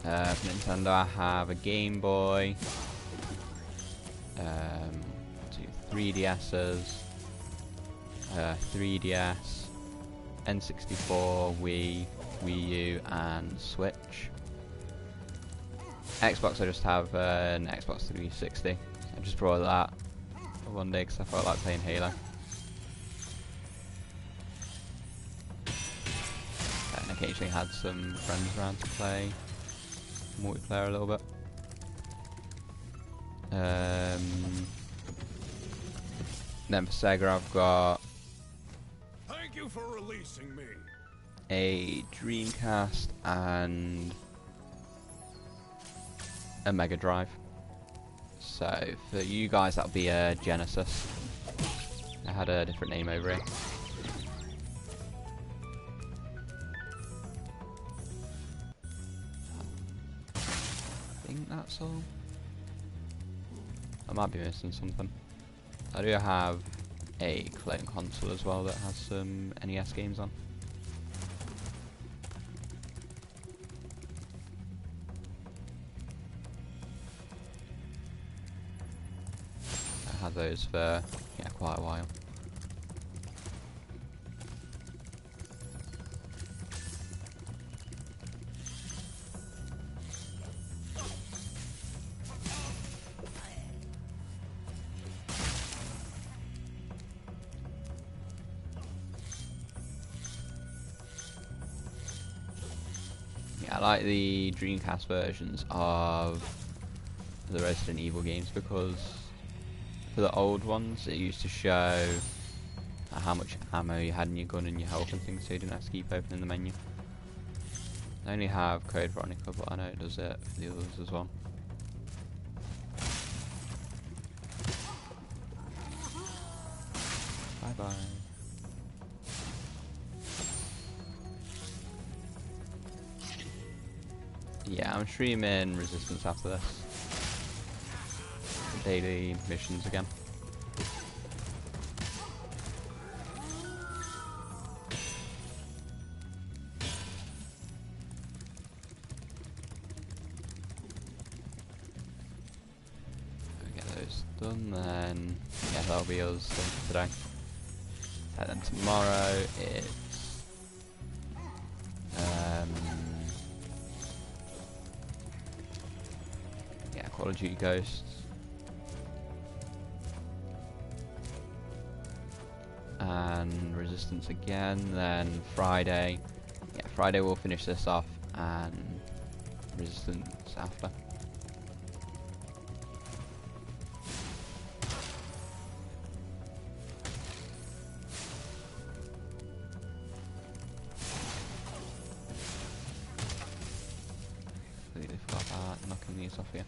Speaker 1: For Nintendo, I have a Game Boy, 2 3DSs, 3DS, N64, Wii, Wii U, and Switch. Xbox, I just have an Xbox 360. I just brought that for one day because I felt like playing Halo. And occasionally had some friends around to play multiplayer a little bit. Then for Sega, I've got
Speaker 3: Thank you for releasing me.
Speaker 1: a Dreamcast and a Mega Drive. So for you guys, that'll be a Genesis. I had a different name over here. I think that's all. I might be missing something. I do have a clone console as well that has some NES games on. I had those for quite a while. I like the Dreamcast versions of the Resident Evil games because for the old ones it used to show how much ammo you had in your gun and your health and things, so you didn't have to keep opening the menu. I only have Code Veronica, but I know it does it for the others as well. Bye bye. Yeah, I'm streaming Resistance after this. daily missions again. Get those done, then yeah, that'll be us done for today. And then tomorrow it's yeah, Call of Duty Ghosts. And Resistance again, then Friday. Yeah, Friday we'll finish this off, and Resistance after. Completely forgot about knocking these off here.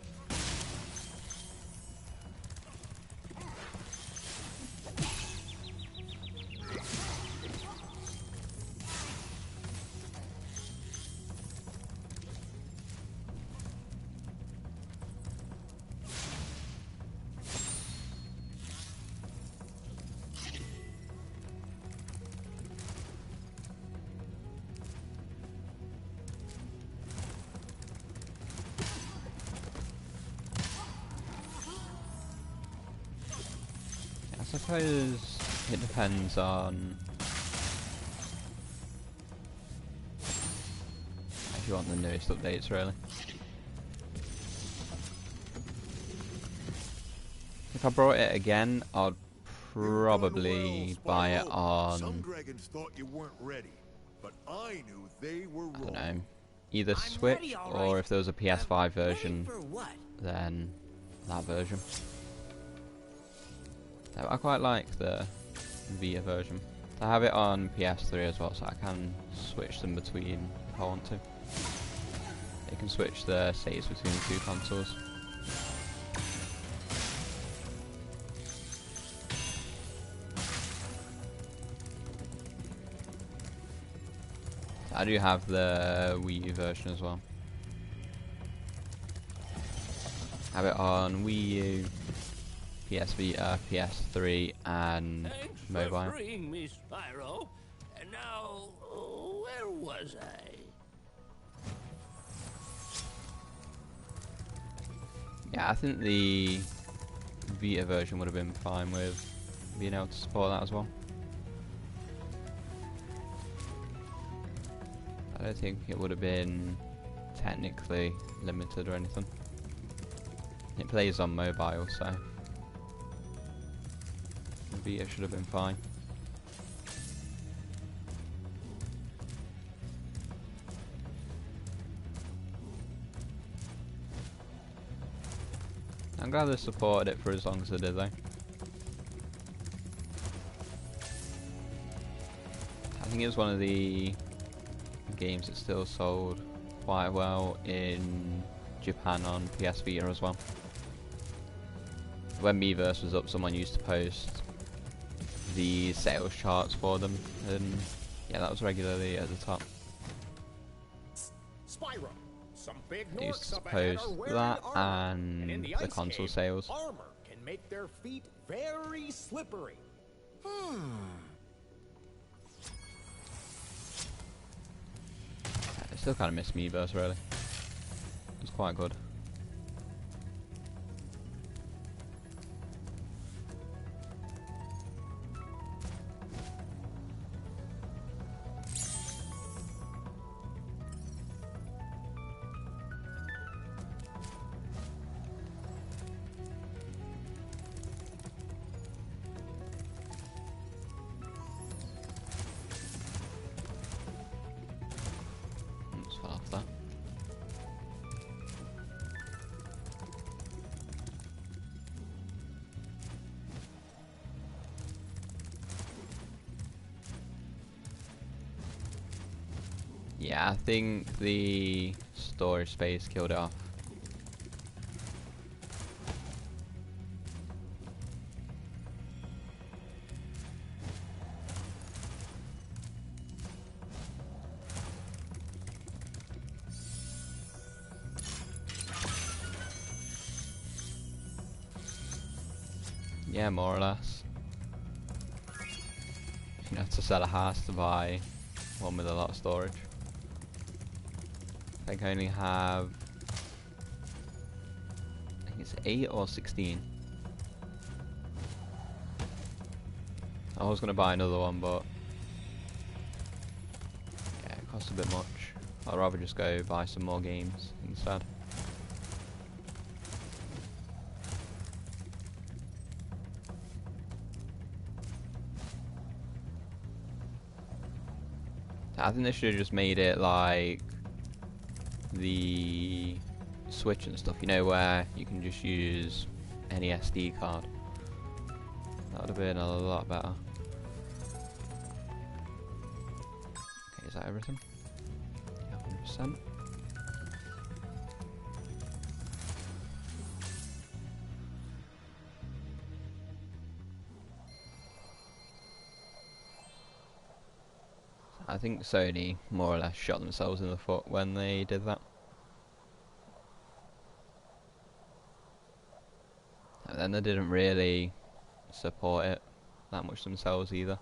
Speaker 1: I suppose it depends on if you want the newest updates, really. If I brought it again, I'd probably buy it on,
Speaker 3: Some dragons thought you weren't ready, but I knew they were wrong.
Speaker 1: I don't know, either Switch or if there was a PS5 version, then that version. I quite like the Vita version. I have it on PS3 as well, so I can switch them between if I want to. You can switch the saves between the two consoles. I do have the Wii U version as well. I have it on Wii U, PS Vita, PS3, and mobile.
Speaker 12: Thanks for freeing me, Spyro. And now, where was I?
Speaker 1: Yeah, I think the Vita version would have been fine with being able to support that as well. I don't think it would have been technically limited or anything. It plays on mobile, so the Vita should have been fine. I'm glad they supported it for as long as they did though. I think it was one of the games that still sold quite well in Japan on PS Vita as well. When Miiverse was up, someone used to post the sales charts for them, and yeah, that was regularly at the top.
Speaker 9: Spyro, some big
Speaker 1: They used
Speaker 9: Norks
Speaker 1: to
Speaker 9: up ahead are
Speaker 1: post
Speaker 9: wearing
Speaker 1: that
Speaker 9: armor, in
Speaker 1: and
Speaker 9: the
Speaker 1: the
Speaker 9: ice
Speaker 1: console
Speaker 9: cave,
Speaker 1: sales.
Speaker 9: Armor can make their feet very slippery.
Speaker 1: I still kind of miss Miiverse really. It was quite good. Let's fell off that. Yeah, I think the storage space killed it off. Yeah, more or less. You have to sell a house to buy one with a lot of storage. I think I only have, I think it's 8 or 16. I was going to buy another one, but yeah, it costs a bit much. I'd rather just go buy some more games instead. I think they should have just made it like the Switch and stuff, you know, where you can just use any SD card. That would have been a lot better. Okay, is that everything? Yeah, 100%. I think Sony more or less shot themselves in the foot when they did that. And then they didn't really support it that much themselves either.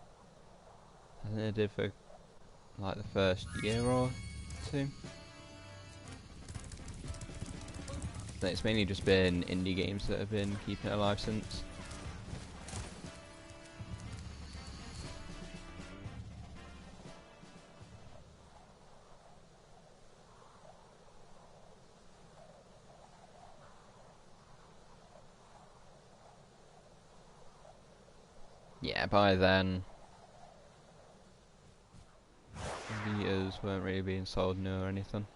Speaker 1: I think they did for like the first year or two. I think it's mainly just been indie games that have been keeping it alive since. Yeah, by then Vitas weren't really being sold new or anything.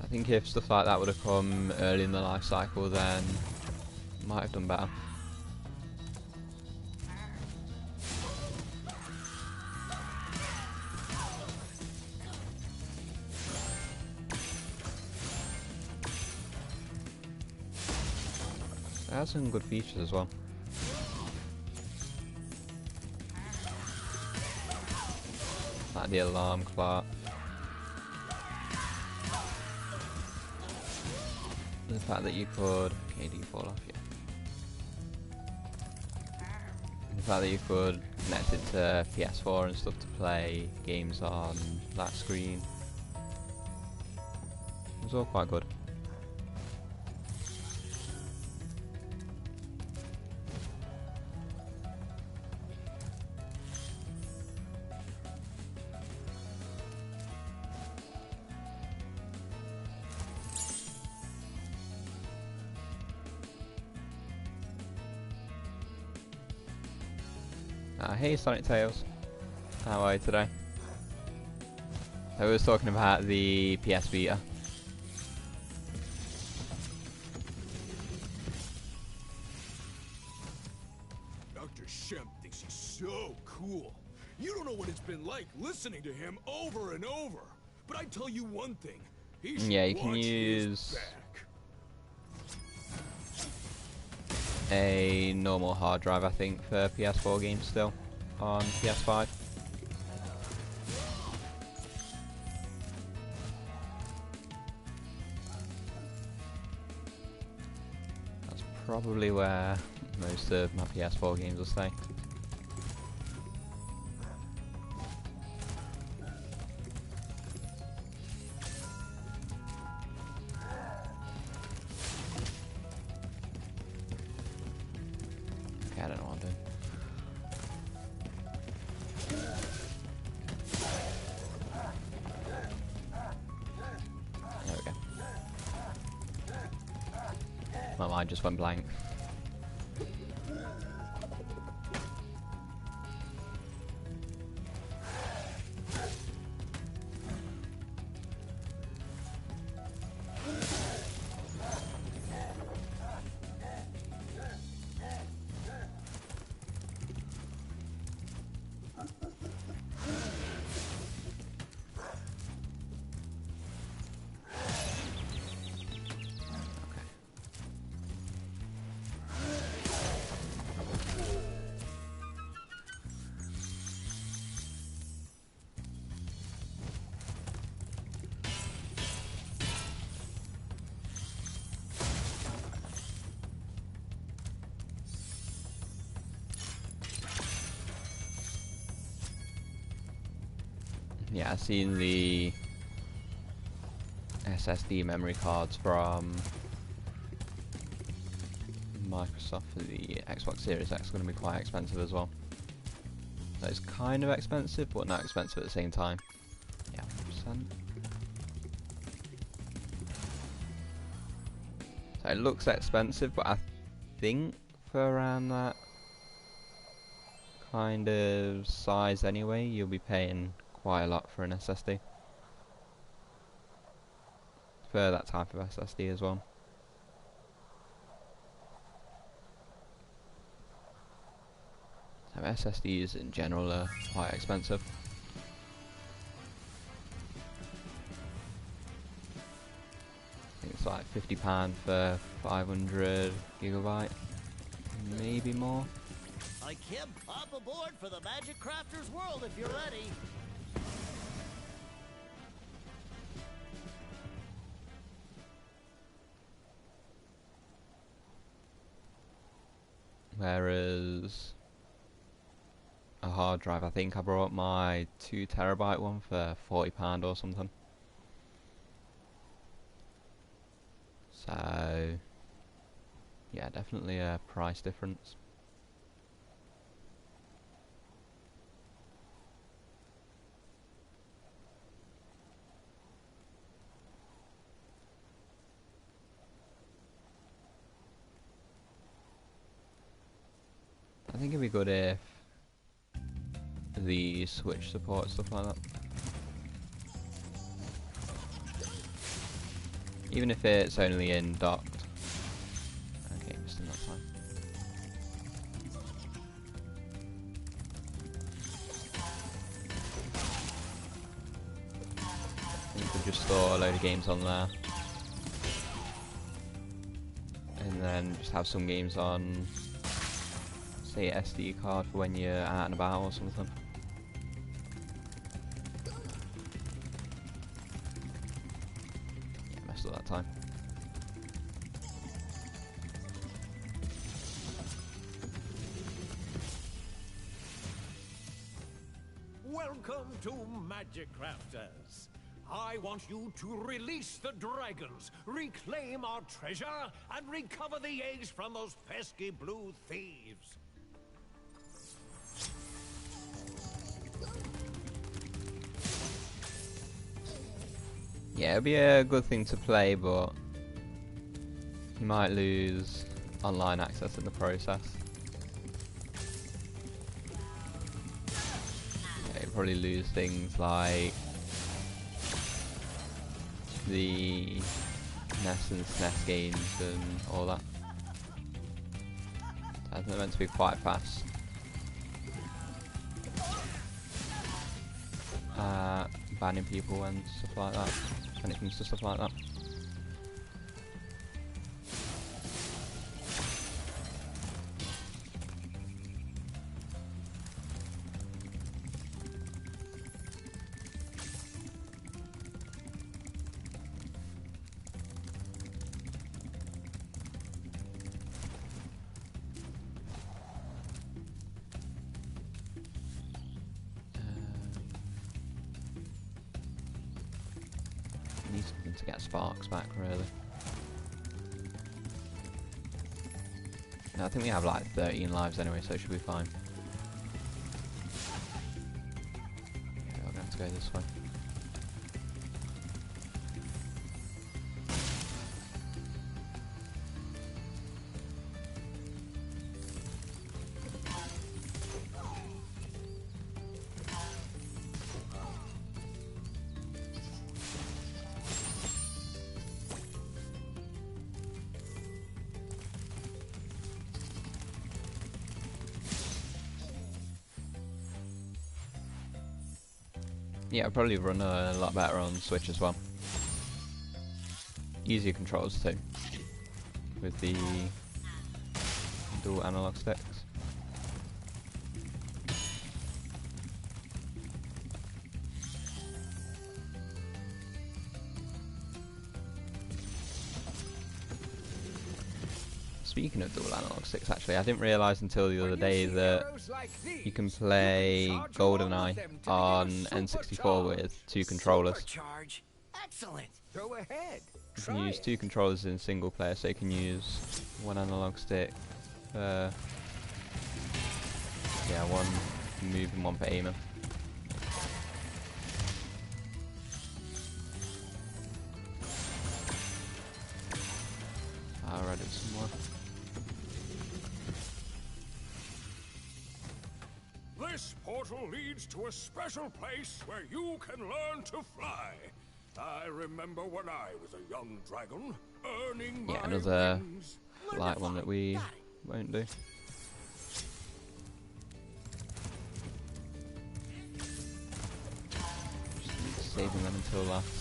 Speaker 1: I think if stuff like that would have come early in the life cycle, then might have done better. It has some good features as well. Like the alarm clock. The fact that you could... Okay, do you fall off? Yeah. The fact that you could connect it to PS4 and stuff to play games on that screen. It was all quite good. Hey Sonic Tails, how are you today? I was talking about the PS Vita.
Speaker 10: Dr. Shemp thinks he's so cool. You don't know what it's been like listening to him over and over. But I tell you one thing, he should
Speaker 1: you can
Speaker 10: watch
Speaker 1: use
Speaker 10: his back.
Speaker 1: a normal hard drive, I think, for PS4 games still on PS5. That's probably where most of my PS4 games will stay. Okay, I don't know what I'm doing. There we go. My mind just went blank. yeah, I've seen the SSD memory cards from Microsoft for the Xbox Series X going to be quite expensive as well. So it's kind of expensive, but not expensive at the same time. Yeah, 100%. So it looks expensive, but I think for around that kind of size anyway, you'll be paying quite a lot for an SSD. For that type of SSD as well. So SSDs in general are quite expensive. I think it's like £50 for 500 gigabyte, maybe more.
Speaker 6: Hi, Kim. Hop aboard for the Magic Crafter's world if you're ready.
Speaker 1: Whereas a hard drive, I think I brought my 2 terabyte one for £40 or something. So yeah, definitely a price difference. I think it'd be good if the Switch supports stuff like that. Even if it's only in docked. Okay, missed enough time. You could just store a load of games on there. And then just have some games on, say, SD card for when you're out and about or something. Yeah, messed up that time.
Speaker 8: Welcome to Magic Crafters. I want you to release the dragons, reclaim our treasure, and recover the eggs from those pesky blue thieves.
Speaker 1: Yeah, it'll be a good thing to play, but you might lose online access in the process. Yeah, you'll probably lose things like the NES and SNES games and all that. I think they're meant to be quite fast. Banning people and stuff like that, when it comes to stuff like that. Need something to get sparks back, really. No, I think we have like 13 lives anyway, so it should be fine. Okay, we're gonna have to go this way. Yeah, I'll probably run a lot better on Switch as well. Easier controls too, with the dual analog sticks. Speaking of dual analog sticks, actually, I didn't realise until the other day that you can play GoldenEye on N64 with 2 controllers.
Speaker 6: Excellent.
Speaker 9: Go ahead.
Speaker 1: You can use 2 controllers in single player, so you can use 1 analog stick. Yeah, 1 for move and 1 for aiming. I'll read it some more.
Speaker 5: This portal leads to a special place where you can learn to fly. I remember when I was a young dragon, earning my
Speaker 1: another
Speaker 5: wings.
Speaker 1: light one that we won't do. Just saving them until last.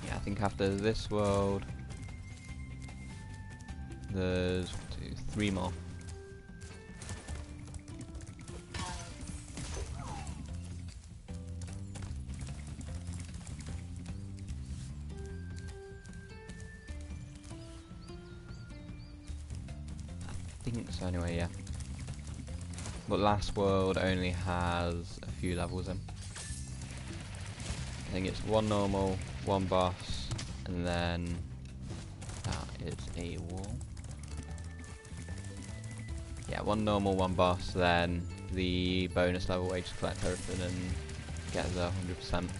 Speaker 1: I think after this world, there's 3 more. I think so anyway, yeah. But last world only has a few levels in. I think it's 1 normal, 1 boss, and then that is a wall. Yeah, 1 normal, 1 boss, then the bonus level where you just collect everything and get the 100%.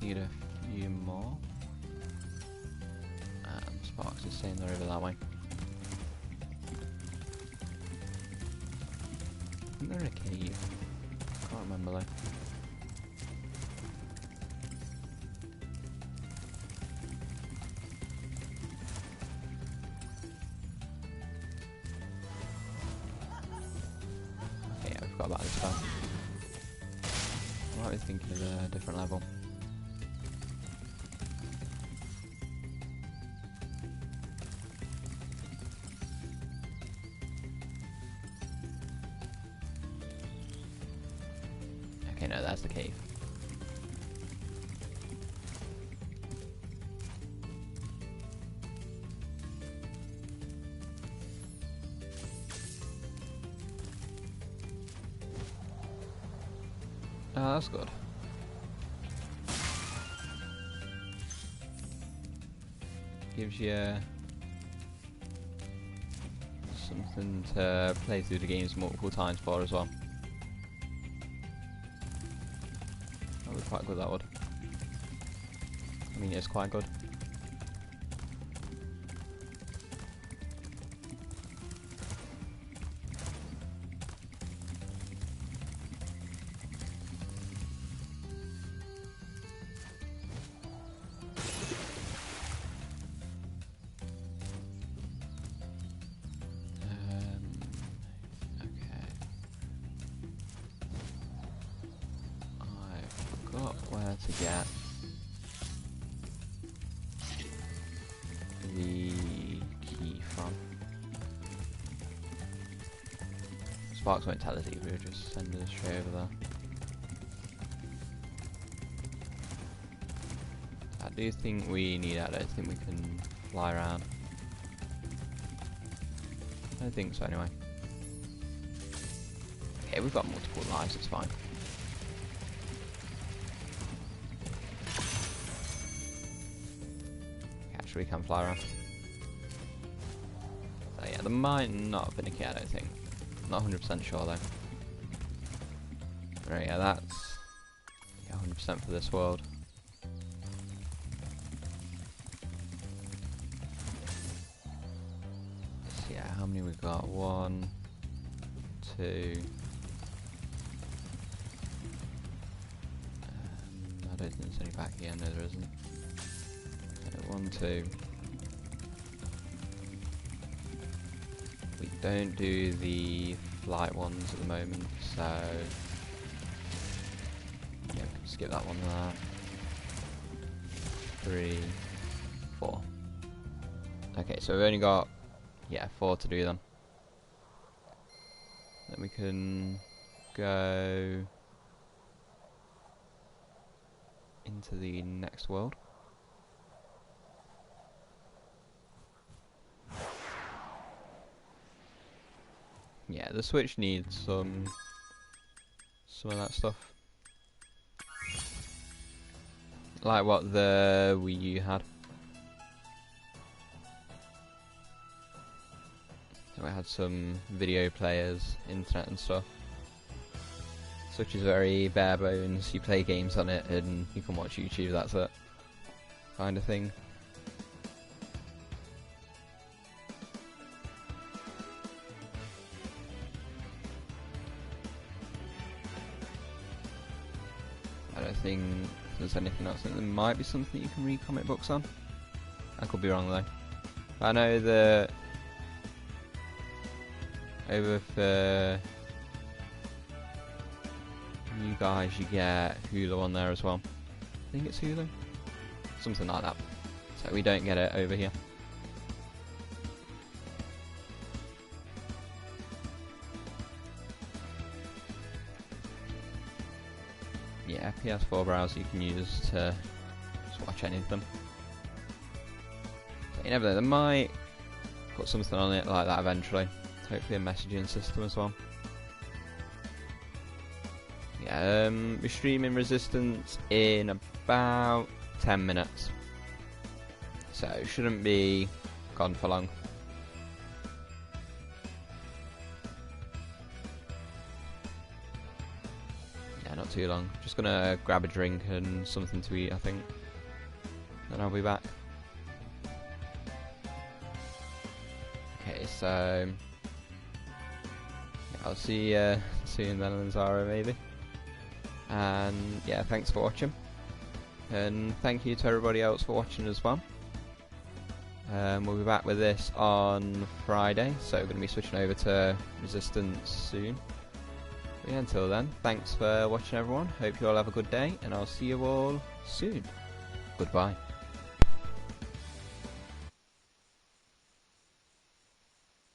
Speaker 1: Need a few more. Sparks is saying they're over that way. Isn't there a cave? Can't remember though. Okay, yeah, I forgot about this stuff. I might be thinking of a different level. Okay, no, that's the cave. Oh, that's good. Gives you something to play through the games multiple times for as well. That was quite good, that would. I mean, it's quite good. Where to get the key from. Sparks won't tell us either, he'll just send us straight over there. I do think we need, I don't think we can fly around. don't think so anyway. Okay, we've got multiple lives, it's fine. Okay, actually we can fly around. So yeah, there might not have been a key, I don't think. Not 100% sure though. Right, yeah, that's 100% for this world. So yeah, how many we got? 1, 2. I don't think there's any back here. No, there isn't. 1, 2. We don't do the flight ones at the moment, so yeah, we can skip that one there. 3, 4. Okay, so we've only got 4 to do then. Then we can go into the next world. Yeah, the Switch needs some of that stuff. Like what the Wii U had. So it had some video players, internet and stuff. Switch is very bare bones, you play games on it and you can watch YouTube, that's it. Kind of thing. I don't think there's anything else. There might be something you can read comic books on. I could be wrong though. I know that over for you guys you get Hulu on there as well. I think it's Hulu. Something like that. So we don't get it over here. Yeah, PS4 browser you can use to just watch any of them. So you never know, they might put something on it like that eventually. Hopefully a messaging system as well. Yeah, we're streaming Resistance in about 10 minutes. So it shouldn't be gone for long. Yeah, not too long. Just gonna grab a drink and something to eat, I think. Then I'll be back. Okay, so yeah, I'll see you soon then in Zara maybe. And yeah, thanks for watching. And thank you to everybody else for watching as well. We'll be back with this on Friday, so we're going to be switching over to Resistance soon. But yeah, until then, thanks for watching everyone. Hope you all have a good day, and I'll see you all soon. Goodbye.